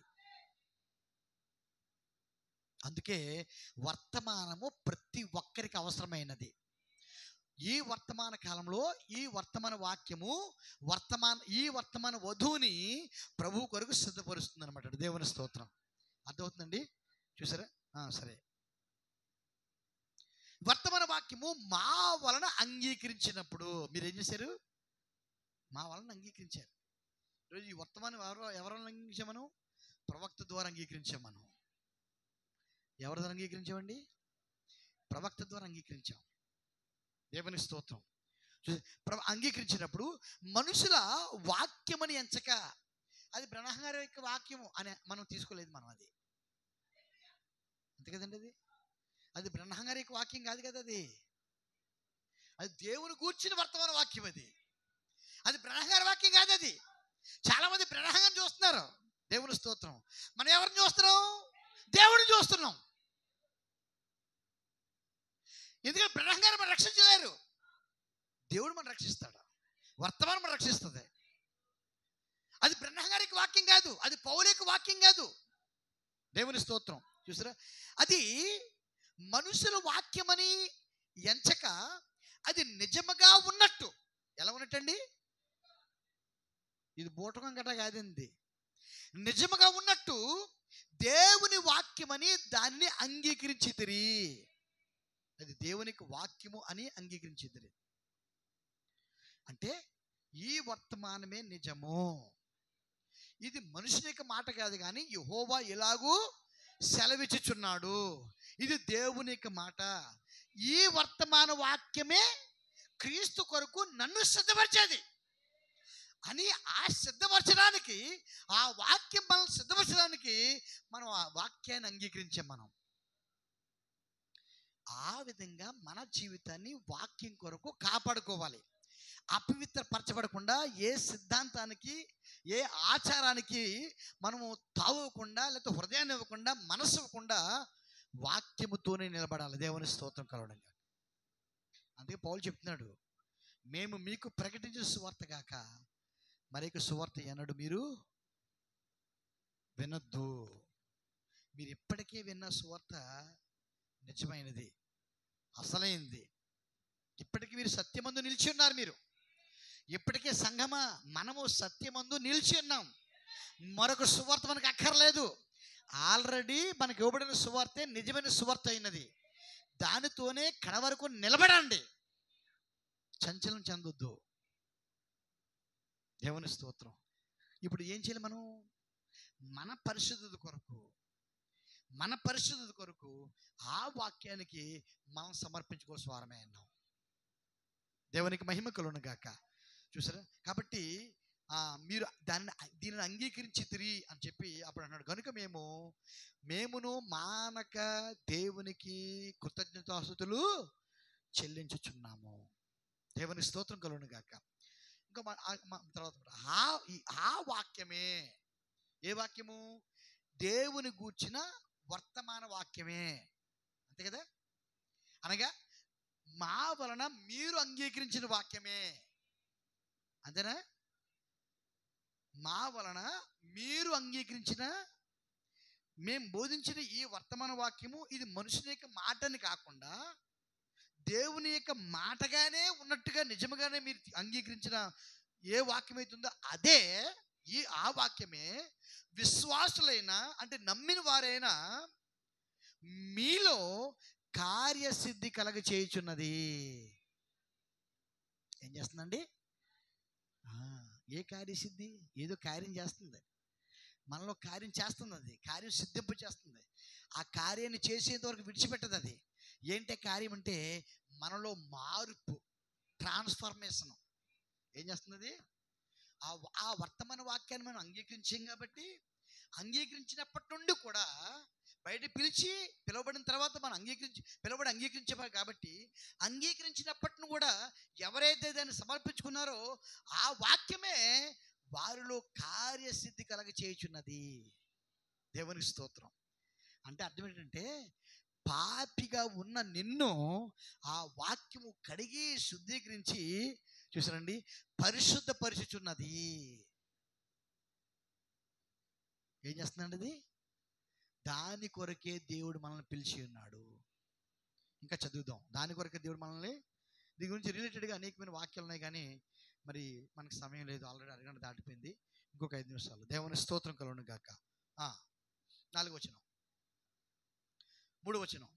అందుకే వర్తమానము ప్రతి ఒక్కరికి అవసరమైనది. ఈ వర్తమాన కాలంలో ఈ వర్తమాన వాక్యము ఈ వర్తమాన వధువుని ప్రభు కొరకు సిద్ధపరుస్తుంది అనమాట. దేవుని స్తోత్రం. అర్థమవుతుందండి? చూసారా? సరే. వర్తమాన వాక్యము మా వలన అంగీకరించినప్పుడు మీరేం చేశారు? మా వలన అంగీకరించారు. ఈరోజు ఈ వర్తమానం ఎవరు అంగీకరించాం? మనం ప్రవక్త ద్వారా అంగీకరించాం. మనం ఎవరి ద్వారా అంగీకరించామండి? ప్రవక్త ద్వారా అంగీకరించాం. దేవుని స్తోత్రం. అంగీకరించినప్పుడు మనుషుల వాక్యమని ఎంచక, అది బ్రహ్మ గారి యొక్క వాక్యము అని మనం తీసుకోలేదు. మనం అది అంతే కదండి. అది బ్రహ్మ గారి యొక్క వాక్యం కాదు కదా, అది దేవుని గూర్చిన వర్తమాన వాక్యం. అది బ్రహ్మ గారి వాక్యం కాదు. అది చాలా మంది బ్రహ్మ గారిని చూస్తున్నారు. దేవుని స్తోత్రం. మనం ఎవరిని చూస్తున్నాం? దేవుడిని చూస్తున్నాం. ఎందుకంటే బ్రహ్మ గారు మనం రక్షించలేరు, దేవుడు మనం రక్షిస్తాడు. వర్తమానం మనం రక్షిస్తుంది. అది బ్రహ్మ గారికి వాక్యం కాదు, అది పౌలుకి వాక్యం కాదు. దేవుని స్తోత్రం. చూసారా? అది మనుషుల వాక్యమని ఎంచక అది నిజముగా ఉన్నట్టు. ఎలా ఉన్నట్టండి? ఇది బూటకం గట్రా కాదండి. నిజముగా ఉన్నట్టు దేవుని వాక్యమని దాన్ని అంగీకరించితిరి. అది దేవునికి వాక్యము అని అంగీకరించితిరి. అంటే ఈ వర్తమానమే నిజము. ఇది మనుషుని యొక్క మాట కాదు, కానీ యెహోవా ఎలాగూ సెలవిచ్చుచున్నాడు. ఇది దేవుని యొక్క మాట. ఈ వర్తమాన వాక్యమే క్రీస్తు కొరకు నన్ను సిద్ధపరిచేది అని, ఆ సిద్ధపరచడానికి, ఆ వాక్యం మనల్ని సిద్ధపరచడానికి మనం ఆ వాక్యాన్ని అంగీకరించాం. మనం ఆ విధంగా మన జీవితాన్ని వాక్యం కొరకు కాపాడుకోవాలి. అపవిత్రపరచబడకుండా, ఏ సిద్ధాంతానికి ఏ ఆచారానికి మనము తావకుండా, లేకపోతే హృదయాన్ని ఇవ్వకుండా, మనసు ఇవ్వకుండా వాక్యముతోనే నిలబడాలి. దేవుని స్తోత్రం కలవడంగా. అందుకే పౌలు చెప్తున్నాడు, మేము మీకు ప్రకటించిన సువార్త కాక మరొక సువార్త ఎన్నడూ మీరు వినొద్దు. మీరు ఇప్పటికే విన్న సువార్త నిజమైనది, అసలైంది. ఇప్పటికీ మీరు సత్యమందు నిలిచి ఉన్నారు. మీరు ఇప్పటికే సంఘమా, మనము సత్యమందు నిలిచి ఉన్నాం. మరొక సువార్త మనకు అక్కర్లేదు. ఆల్రెడీ మనకు ఇవ్వబడిన సువార్తే నిజమైన సువార్త అయినది. దానితోనే కడ వరకు నిలబడండి. చంచలం చెందొద్దు. దేవుని స్తోత్రం. ఇప్పుడు ఏం చేయాలి మనం? మన పరిశుద్ధత కొరకు ఆ వాక్యానికి మనం సమర్పించుకోవాల్సిన వారమే అన్నాం. దేవునికి మహిమ కలుగును గాక. చూసారా? కాబట్టి మీరు దీనిని అంగీకరించి తిరిగి అని చెప్పి అప్పుడు అన్నాడు. కనుక మేమును మానక దేవునికి కృతజ్ఞతాస్తుతులు చెల్లించుచున్నాము. దేవుని స్తోత్రం కలుగును గాక. ఇంకా తర్వాత ఆ వాక్యమే, ఏ వాక్యము? దేవుని గూర్చిన వర్తమాన వాక్యమే, అంతే కదా? అనగా మా వలన మీరు అంగీకరించిన వాక్యమే, అంతేనా? మా వలన మీరు అంగీకరించిన, మేము బోధించిన ఈ వర్తమాన వాక్యము ఇది మనుషుని యొక్క మాటని కాకుండా దేవుని యొక్క మాటగానే ఉన్నట్టుగా నిజముగానే మీరు అంగీకరించిన ఏ వాక్యం అవుతుందో అదే ఆ వాక్యమే విశ్వాసులైన, అంటే నమ్మిన వారైనా మీలో కార్యసిద్ధి కలగ చేయుచున్నది. ఏం చేస్తుందండి? ఏ కార్యసిద్ధి? ఏదో కార్యం చేస్తుంది, మనలో కార్యం చేస్తుంది. అది కార్యం సిద్ధింపు చేస్తుంది. ఆ కార్యాన్ని చేసేంత వరకు విడిచిపెట్టదు. అది ఏంటే కార్యం అంటే మనలో మార్పు, ట్రాన్స్ఫర్మేషన్. ఏం చేస్తుంది? ఆ వర్తమాన వాక్యాన్ని మనం అంగీకరించాం కాబట్టి, అంగీకరించినప్పటి నుండి కూడా బయట పిలవబడిన తర్వాత మనం అంగీకరించాం కాబట్టి, అంగీకరించినప్పటి నుండి కూడా ఎవరైతే దాన్ని సమర్పించుకున్నారో ఆ వాక్యమే వారిలో కార్యసిద్ధి కలగ చేయుచున్నది. దేవునికి స్తోత్రం. అంటే అర్థం ఏంటంటే, పాపిగా ఉన్న నిన్ను ఆ వాక్యము కడిగి శుద్ధీకరించి, చూసారండి, పరిశుద్ధపరిచుచున్నది. ఏం చేస్తుందండి అది? దాని కొరకే దేవుడు మనల్ని పిలిచి ఉన్నాడు. ఇంకా చదువుదాం. దాని కొరకే దేవుడు మనల్ని, దీని గురించి రిలేటెడ్గా అనేకమైన వాక్యాలు ఉన్నాయి, కానీ మరి మనకు సమయం లేదు. ఆల్రెడీ అరగంట దాటిపోయింది. ఇంకొక 5 నిమిషాలు. దేవుని స్తోత్రం కలుగును గాక. 4వ వచనం, 3వ వచనం.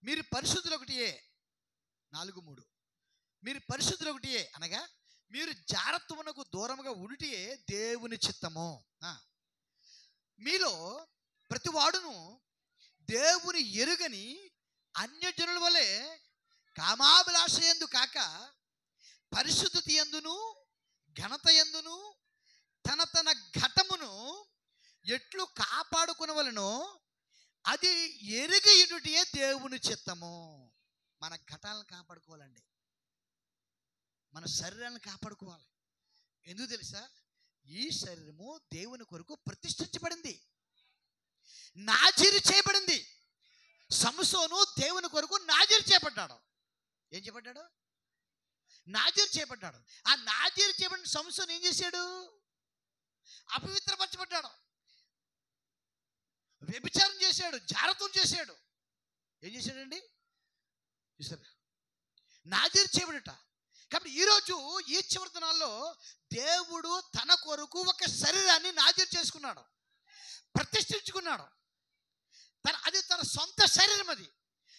మీరు పరిశుద్ధులు ఒకటియే. 4:3. మీరు పరిశుద్ధులు ఒకటియే అనగా మీరు జారత్వమునకు దూరముగా ఉండియే దేవుని చిత్తము. మీలో ప్రతివాడును దేవుని ఎరుగని అన్యజనుల వలె కామాభిలాష యందు కాక పరిశుద్ధత యందును ఘనత యందును తన ఘటమును ఎట్లు కాపాడుకునవలెనో అది ఎరుగయుటయే దేవుని చిత్తము. మన ఘటాలను కాపాడుకోవాలండి, మన శరీరాన్ని కాపాడుకోవాలి. ఎందుకు తెలుసా? ఈ శరీరము దేవుని కొరకు ప్రతిష్ఠించబడింది, నాజీరు చేయబడింది. సంసోను దేవుని కొరకు నాజీరు చేయబడ్డాడు. ఏం చేయబడ్డాడు? నాజీరు చేయబడ్డాడు. ఆ నాజీరు చేయబడిన సంసోను ఏం చేశాడు? అపవిత్రపరచబడ్డాడు, వ్యభిచారం చేశాడు, జారత్వం చేశాడు. ఏం చేశాడండి? చూసారు, నాజీరు చేయబడట. కాబట్టి ఈరోజు ఈ చివరి దినాల్లో దేవుడు తన కొరకు ఒక శరీరాన్ని నాజీరు చేసుకున్నాడు, ప్రతిష్ఠించుకున్నాడు. అది తన సొంత శరీరం.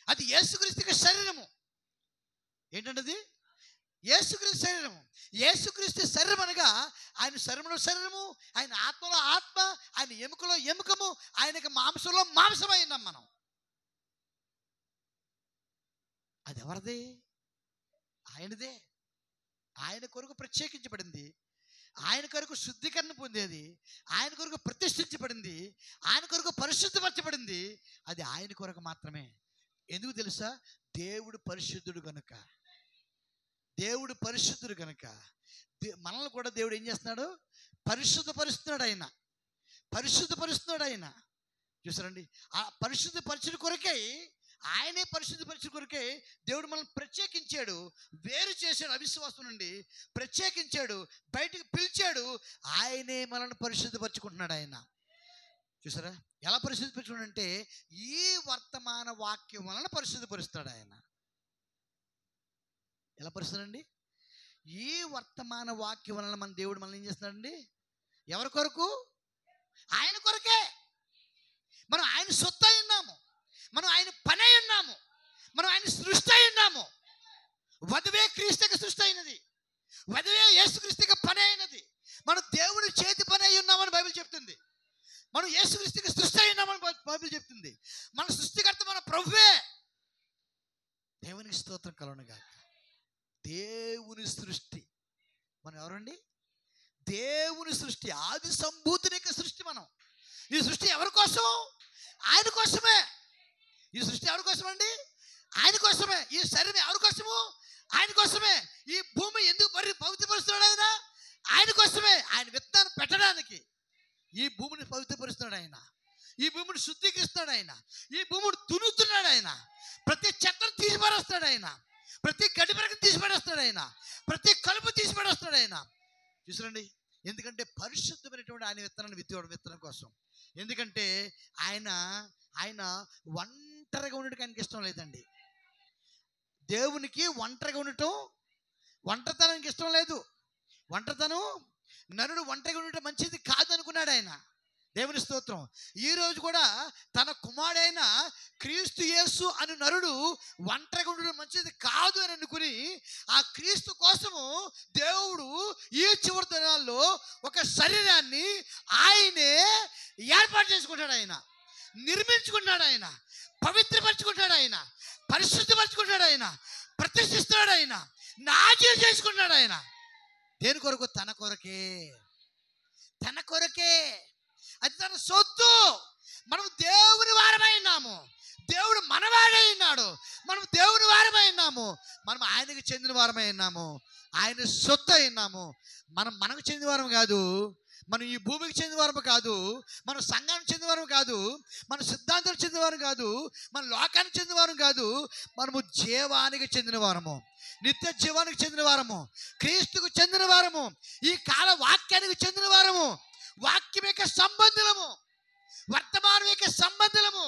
అది యేసుక్రీస్తు శరీరము. ఏంటంటే అది యేసుక్రీస్తు శరీరము. యేసుక్రీస్తు శరీరం అనగా ఆయన శరీరంలో శరీరము, ఆయన ఆత్మలో ఆత్మ, ఆయన ఎముకలో ఎముకము, ఆయనకి మాంసంలో మాంసమైనాం మనం. అది ఎవరిది? ఆయనదే. ఆయన కొరకు ప్రత్యేకించబడింది, ఆయన కొరకు శుద్ధీకరణ పొందేది, ఆయన కొరకు ప్రతిష్ఠించబడింది, ఆయన కొరకు పరిశుద్ధపరచబడింది. అది ఆయన కొరకు మాత్రమే. ఎందుకు తెలుసా? దేవుడు పరిశుద్ధుడు కనుక. దేవుడు పరిశుద్ధుడు కనుక మనల్ని కూడా దేవుడు ఏం చేస్తున్నాడు? పరిశుద్ధపరుస్తున్నాడు. ఆయన చూసారండి. ఆ పరిశుద్ధపరచుడు కొరకై, ఆయనే పరిశుద్ధపరచుడు కొరకై దేవుడు మనల్ని ప్రత్యేకించాడు, వేరు చేశాడు. అవిశ్వాసం నుండి ప్రత్యేకించాడు, బయటికి పిలిచాడు. ఆయనే మనల్ని పరిశుద్ధపరచుకుంటున్నాడు. ఆయన చూసారా ఎలా పరిశుద్ధపరచుకున్నాడు అంటే, ఈ వర్తమాన వాక్యం వలన పరిశుద్ధపరుస్తాడు. ఆయన ఎలా పరుస్తాడండి? ఈ వర్తమాన వాక్యం వలన మన దేవుడు మనల్ని ఏం చేస్తున్నాడండి? ఎవరి కొరకు? ఆయన కొరకే. మనం ఆయన సొత్తు అయి ఉన్నాము, మనం ఆయన పని అయి ఉన్నాము, మనం ఆయన సృష్టి అయి ఉన్నాము. వధువే క్రీస్తుకి సృష్టి అయినది, వధువే యేసుక్రీస్తుకి పని అయినది. మన సృష్టికర్త మన ప్రభువే. దేవునికి స్తోత్రం కలుగును గాక. దేవుని సృష్టి మనం ఎవరండి? దేవుని సృష్టి, ఆది సంభూతుని యొక్క సృష్టి మనం. ఈ సృష్టి ఎవరి కోసం? ఆయన కోసమే. ఈ సృష్టి ఎవరి కోసం అండి? ఆయన కోసమే. ఈ శరీరం ఎవరి కోసము? ఆయన కోసమే. ఈ భూమి ఎందుకు పవిత్రపరుస్తున్నాడు ఆయన? ఆయన కోసమే. ఆయన విత్తనాన్ని పెట్టడానికి ఈ భూమిని పవిత్రపరుస్తున్నాడు ఆయన. ఈ భూమిని శుద్ధీకరిస్తున్నాడు ఆయన. ఈ భూమిని దున్నుతున్నాడు ఆయన. ప్రతి చెత్తను తీసిపడేస్తాడు ఆయన. ప్రతి గడిపరకను తీసిపడేస్తాడు ఆయన. ప్రతి కలుపు తీసిపడేస్తాడు ఆయన. చూసారండి, ఎందుకంటే పరిశుద్ధమైనటువంటి ఆయన విత్తనాన్ని విత్తనం కోసం. ఎందుకంటే ఆయన ఒంటరిగా ఉండటం ఆయనకి ఇష్టం లేదండి. దేవునికి ఒంటరిగా ఉండటం, ఒంటరితనానికి ఇష్టం లేదు. నరుడు ఒంటరిగా ఉండటం మంచిది కాదు అనుకున్నాడు ఆయన. దేవుని స్తోత్రం. ఈరోజు కూడా తన కుమారుడైన క్రీస్తు యేసు అను నరుడు ఒంటరిగా ఉండడం మంచిది కాదు అని అనుకుని ఆ క్రీస్తు కోసము దేవుడు ఈ చివరి దినాల్లో ఒక శరీరాన్ని ఆయనే ఏర్పాటు చేసుకుంటాడు. ఆయన నిర్మించుకుంటాడు. ఆయన పవిత్రపరచుకుంటాడు. ఆయన పరిశుద్ధపరచుకుంటాడు. ఆయన ప్రతిష్ఠిస్తాడు. ఆయన నాజీలు చేసుకుంటాడు. ఆయన దేని కొరకు? తన కొరకే. అది తన సొత్తు. మనం దేవుని వారమైనాము. దేవుడు మనవాడై ఉన్నాడు. మనం దేవుని వారమై ఉన్నాము. మనం ఆయనకు చెందిన వారమై ఉన్నాము. ఆయన సొత్తు అయినాము. మనకు చెందిన వారం కాదు. మనం ఈ భూమికి చెందిన వారం కాదు. మన సంఘానికి చెందిన వారం కాదు. మన సిద్ధాంతానికి చెందిన వారం కాదు. మన లోకానికి చెందిన వారం కాదు. మనము జీవానికి చెందిన వారము, నిత్య జీవానికి చెందిన వారము, క్రీస్తుకు చెందిన వారము, ఈ కాల వాక్యానికి చెందిన వారము, వాక్యం యొక్క సంబంధులము, వర్తమానం యొక్క సంబంధులము,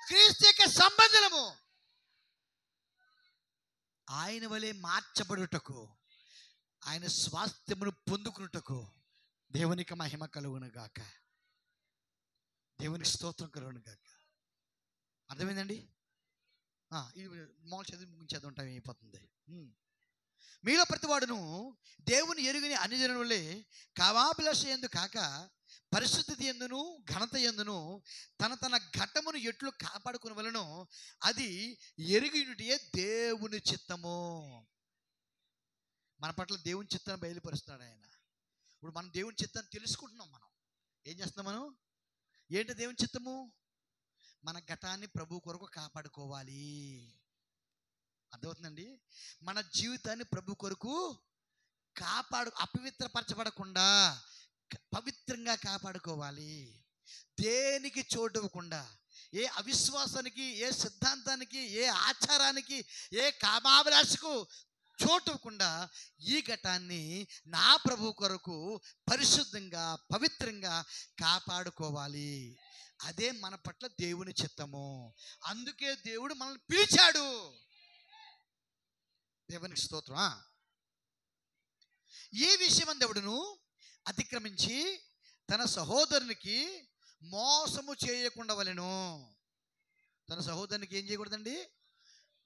క్రీస్తు యొక్క సంబంధులము. ఆయన వలె మార్చబడుటకు, ఆయన స్వాస్థ్యమును పొందుకున్నటకు దేవునికి మహిమ కలుగును గాక. దేవునికి స్తోత్రం కలుగును గాక. అర్థమైందండి? ఇది మామూలు చదివి ముగించేది ఉంటాం, అయిపోతుంది. మీలో ప్రతివాడును దేవుని ఎరుగని అన్ని జనులే కామాభిలాష యందు కాక పరిశుద్ధత యందును ఘనత యందును తన ఘటమును ఎట్లు కాపాడుకునవలెనో అది ఎరిగినటియే దేవుని చిత్తము. మన పట్ల దేవుని చిత్తాన్ని బయలుపరుస్తున్నాడు ఆయన. ఇప్పుడు మనం దేవుని చిత్తాన్ని తెలుసుకుంటున్నాం. మనం ఏం చేస్తున్నాం? మనం ఏంటి దేవుని చిత్తము? మన ఘటాన్ని ప్రభు కొరకు కాపాడుకోవాలి. అర్థమవుతుందండి? మన జీవితాన్ని ప్రభు కొరకు అపవిత్రపరచబడకుండా పవిత్రంగా కాపాడుకోవాలి. దేనికి చోటు ఇవ్వకుండా, ఏ అవిశ్వాసానికి, ఏ సిద్ధాంతానికి, ఏ ఆచారానికి, ఏ కామాభిలాషకు చోటు ఇవ్వకుండా ఈ ఘటాన్ని నా ప్రభు కొరకు పరిశుద్ధంగా పవిత్రంగా కాపాడుకోవాలి. అదే మన పట్ల దేవుని చిత్తము. అందుకే దేవుడు మనల్ని పిలిచాడు. దేవునికి స్తోత్రం. ఈ విషయం దేవుడును అతిక్రమించి తన సహోదరునికి మోసము చేయకుండా వలెను. తన సహోదరునికి ఏం చేయకూడదండి?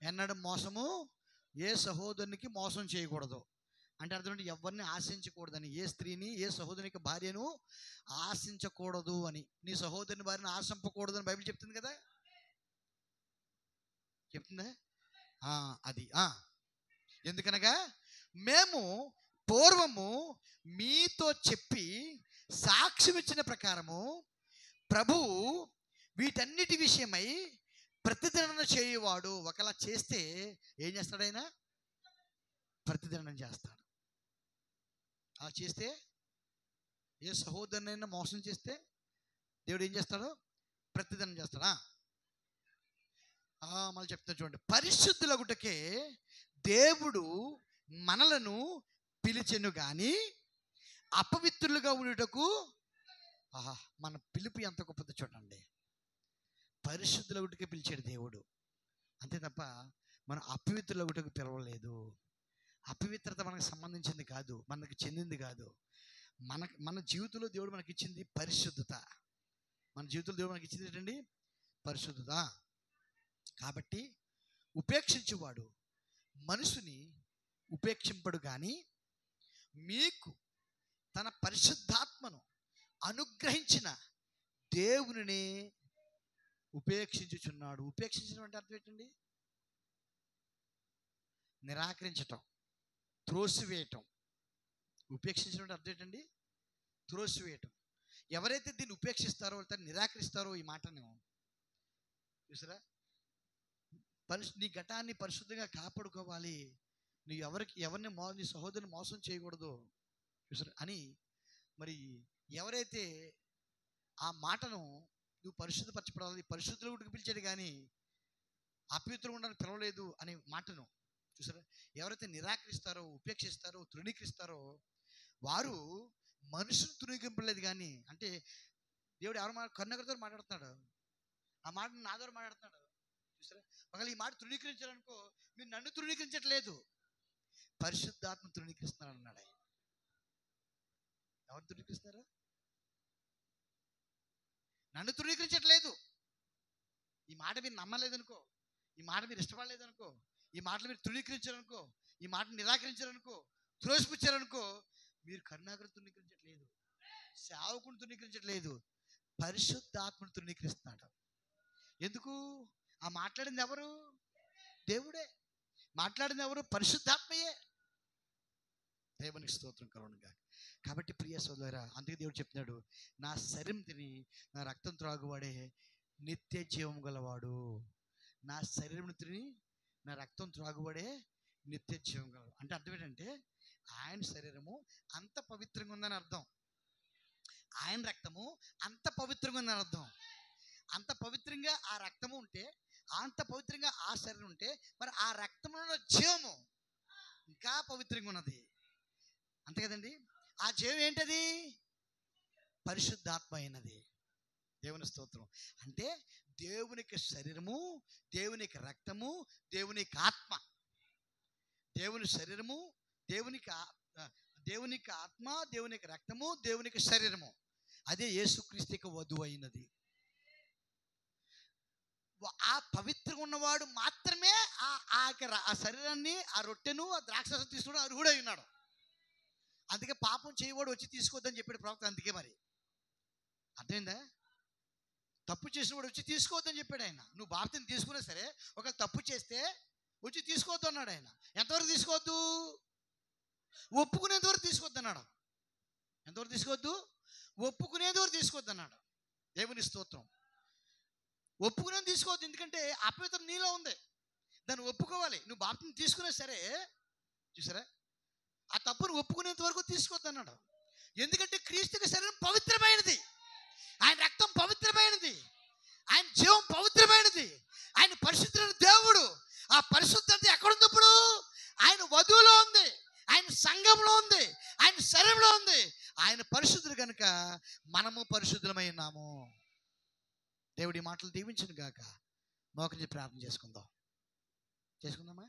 ఎన్నడూ మోసము, ఏ సహోదరునికి మోసం చేయకూడదు. అంటే అర్థం ఎవరిని ఆశించకూడదని, ఏ స్త్రీని, ఏ సహోదరునికి భార్యను ఆశించకూడదు అని. నీ సహోదరుని భార్యను ఆశింపకూడదు అని బైబిల్ చెప్తుంది కదా, చెప్తుందా? అది ఎందుకనగా మేము పూర్వము మీతో చెప్పి సాక్ష్యం ఇచ్చిన ప్రకారము ప్రభువు వీటన్నిటి విషయమై ప్రతిదండన చేయువాడు. ఒకలా చేస్తే ఏం చేస్తాడు? ఆయన ప్రతిదండన చేస్తాడు. అలా చేస్తే, ఏ సహోదరునైనా మోసం చేస్తే దేవుడు ఏం చేస్తాడు? ప్రతిదండన చేస్తాడా? మళ్ళీ చెప్తా చూడండి. పరిశుద్ధులగుటకే దేవుడు మనలను పిలిచెను గాని అపవిత్రులుగా ఉండుటకు. మన పిలుపు ఎంత గొప్పదో చూడండి. పరిశుద్ధులగుటకే పిలిచాడు దేవుడు, అంతే తప్ప మనం అపవిత్రులగుటకు పిలవలేదు. అపవిత్రత మనకు సంబంధించింది కాదు, మనకు చెందింది కాదు. మన జీవితంలో దేవుడు మనకి ఇచ్చింది పరిశుద్ధత. మన జీవితంలో దేవుడు మనకి ఇచ్చింది ఏంటండి? పరిశుద్ధత. కాబట్టి ఉపేక్షించువాడు మనుషుని ఉపేక్షింపడు కానీ మీకు తన పరిశుద్ధాత్మను అనుగ్రహించిన దేవునిని ఉపేక్షించుచున్నాడు. ఉపేక్షించడం అంటే అర్థం ఏంటండి? నిరాకరించటం, త్రోసివేయటం. ఉపేక్షించడం అంటే అర్థం ఏంటండి? త్రోసివేయటం. ఎవరైతే దీన్ని ఉపేక్షిస్తారో, దాన్ని నిరాకరిస్తారో, ఈ మాటను చూసారా, నీ ఘటాన్ని పరిశుద్ధంగా కాపాడుకోవాలి, నువ్వు ఎవరిని నీ సహోదరుని మోసం చేయకూడదు చూసారా అని, మరి ఎవరైతే ఆ మాటను నువ్వు పరిశుద్ధపరచబడాలి, పరిశుద్ధులకు పిలిచాడు కానీ అపవిత్రంగా ఉండడానికి పిలవలేదు అనే మాటను చూసారా, ఎవరైతే నిరాకరిస్తారో, ఉపేక్షిస్తారో, తృణీకరిస్తారో వారు మనుషులు తృణీకరింపలేదు. కానీ అంటే దేవుడు ఎవరు కరుణాకరతో మాట్లాడుతున్నాడు, ఆ మాట నా ద్వారా మాట్లాడుతున్నాడు చూసారా. ఒకవేళ ఈ మాట తృణీకరించారనుకో, మీరు నన్ను తృణీకరించట్లేదు, పరిశుద్ధాత్మ తృణీకరిస్తున్నారు అన్నాడు ఆయన. ఎవరు తృణీకరిస్తున్నారా? నన్ను తృణీకరించట్లేదు. ఈ మాట మీరు నమ్మలేదనుకో, ఈ మాట మీరు ఇష్టపడలేదనుకో, ఈ మాటలు మీరు తృణీకరించారనుకో, ఈ మాటను నిరాకరించారనుకో, త్రోసిపుచ్చారనుకో, మీరు కరుణాకరం తృణీకరించట్లేదు, సేవకుని తృణీకరించట్లేదు, పరిశుద్ధాత్మను తృణీకరిస్తున్నాడు. ఎందుకు? ఆ మాట్లాడింది ఎవరు? దేవుడే. మాట్లాడింది ఎవరు? పరిశుద్ధాత్మయే. దేవునికి స్తోత్రం కలుగునుగా. కాబట్టి ప్రియ సోదరా, అందుకే దేవుడు చెప్తున్నాడు, నా శరీరం తిని నా రక్తం త్రాగువాడే నిత్య జీవం గలవాడు. నా శరీరం తిని నా రక్తం త్రాగువాడే నిత్య జీవం గలవాడు. అంటే అర్థం ఏంటంటే ఆయన శరీరము అంత పవిత్రంగా ఉందని అర్థం, ఆయన రక్తము అంత పవిత్రంగా ఉందని అర్థం. అంత పవిత్రంగా ఆ రక్తము ఉంటే, అంత పవిత్రంగా ఆ శరీరం ఉంటే, మరి ఆ రక్తంలో జీవము ఇంకా పవిత్రంగా ఉన్నది. అంతే కదండి. ఆ జీవం ఏంటది? పరిశుద్ధాత్మ అయినది. దేవుని స్తోత్రం. అంటే దేవునికి శరీరము, దేవునికి రక్తము, దేవునికి ఆత్మ. దేవుని శరీరము, దేవునికి ఆత్మ, దేవునికి రక్తము, దేవునికి శరీరము. అదే యేసుక్రీస్తుకి వధువు అయినది. ఆ పవిత్రంగా ఉన్నవాడు మాత్రమే ఆ శరీరాన్ని, ఆ రొట్టెను, ఆ ద్రాక్షరసం తీసుకోవడం అర్హుడై ఉన్నాడు. అందుకే పాపం చేయవాడు వచ్చి తీసుకోవద్దని చెప్పాడు ప్రవక్త. అందుకే మరి అర్థమైందా? తప్పు చేసిన వాడు వచ్చి తీసుకోవద్దని చెప్పాడు ఆయన. నువ్వు బాప్తిని తీసుకున్నా సరే, ఒకవేళ తప్పు చేస్తే వచ్చి తీసుకోవద్దు అన్నాడు ఆయన. ఎంతవరకు తీసుకోవద్దు? ఒప్పుకునేంత వరకు తీసుకోవద్దు అన్నాడు. ఎంతవరకు తీసుకోవద్దు? ఒప్పుకునేంత వరకు తీసుకోవద్దు అన్నాడు. దేవుని స్తోత్రం. ఒప్పుకునేది తీసుకోవద్దు, ఎందుకంటే అపవిత్రం నీలో ఉంది, దాన్ని ఒప్పుకోవాలి. నువ్వు బాప్తిని తీసుకున్నా సరే చూసారా, ఆ తప్పును ఒప్పుకునేంత వరకు తీసుకోవద్దు అన్నాడు. ఎందుకంటే క్రీస్తుకి శరీరం పవిత్రమైనది, ఆయన రక్తం పవిత్రమైనది, ఆయన జీవం పవిత్రమైనది, ఆయన పరిశుద్ధుడైన దేవుడు. ఆ పరిశుద్ధత ఎక్కడుంది? ఇప్పుడు ఆయన వధువులో ఉంది, ఆయన సంఘంలో ఉంది, ఆయన శరీరంలో ఉంది. ఆయన పరిశుద్ధుడు కనుక మనము పరిశుద్ధులమై ఉన్నాము. దేవుడి మాటలు దీవించును గాక. మోకరించి ప్రార్థన చేసుకుందామా?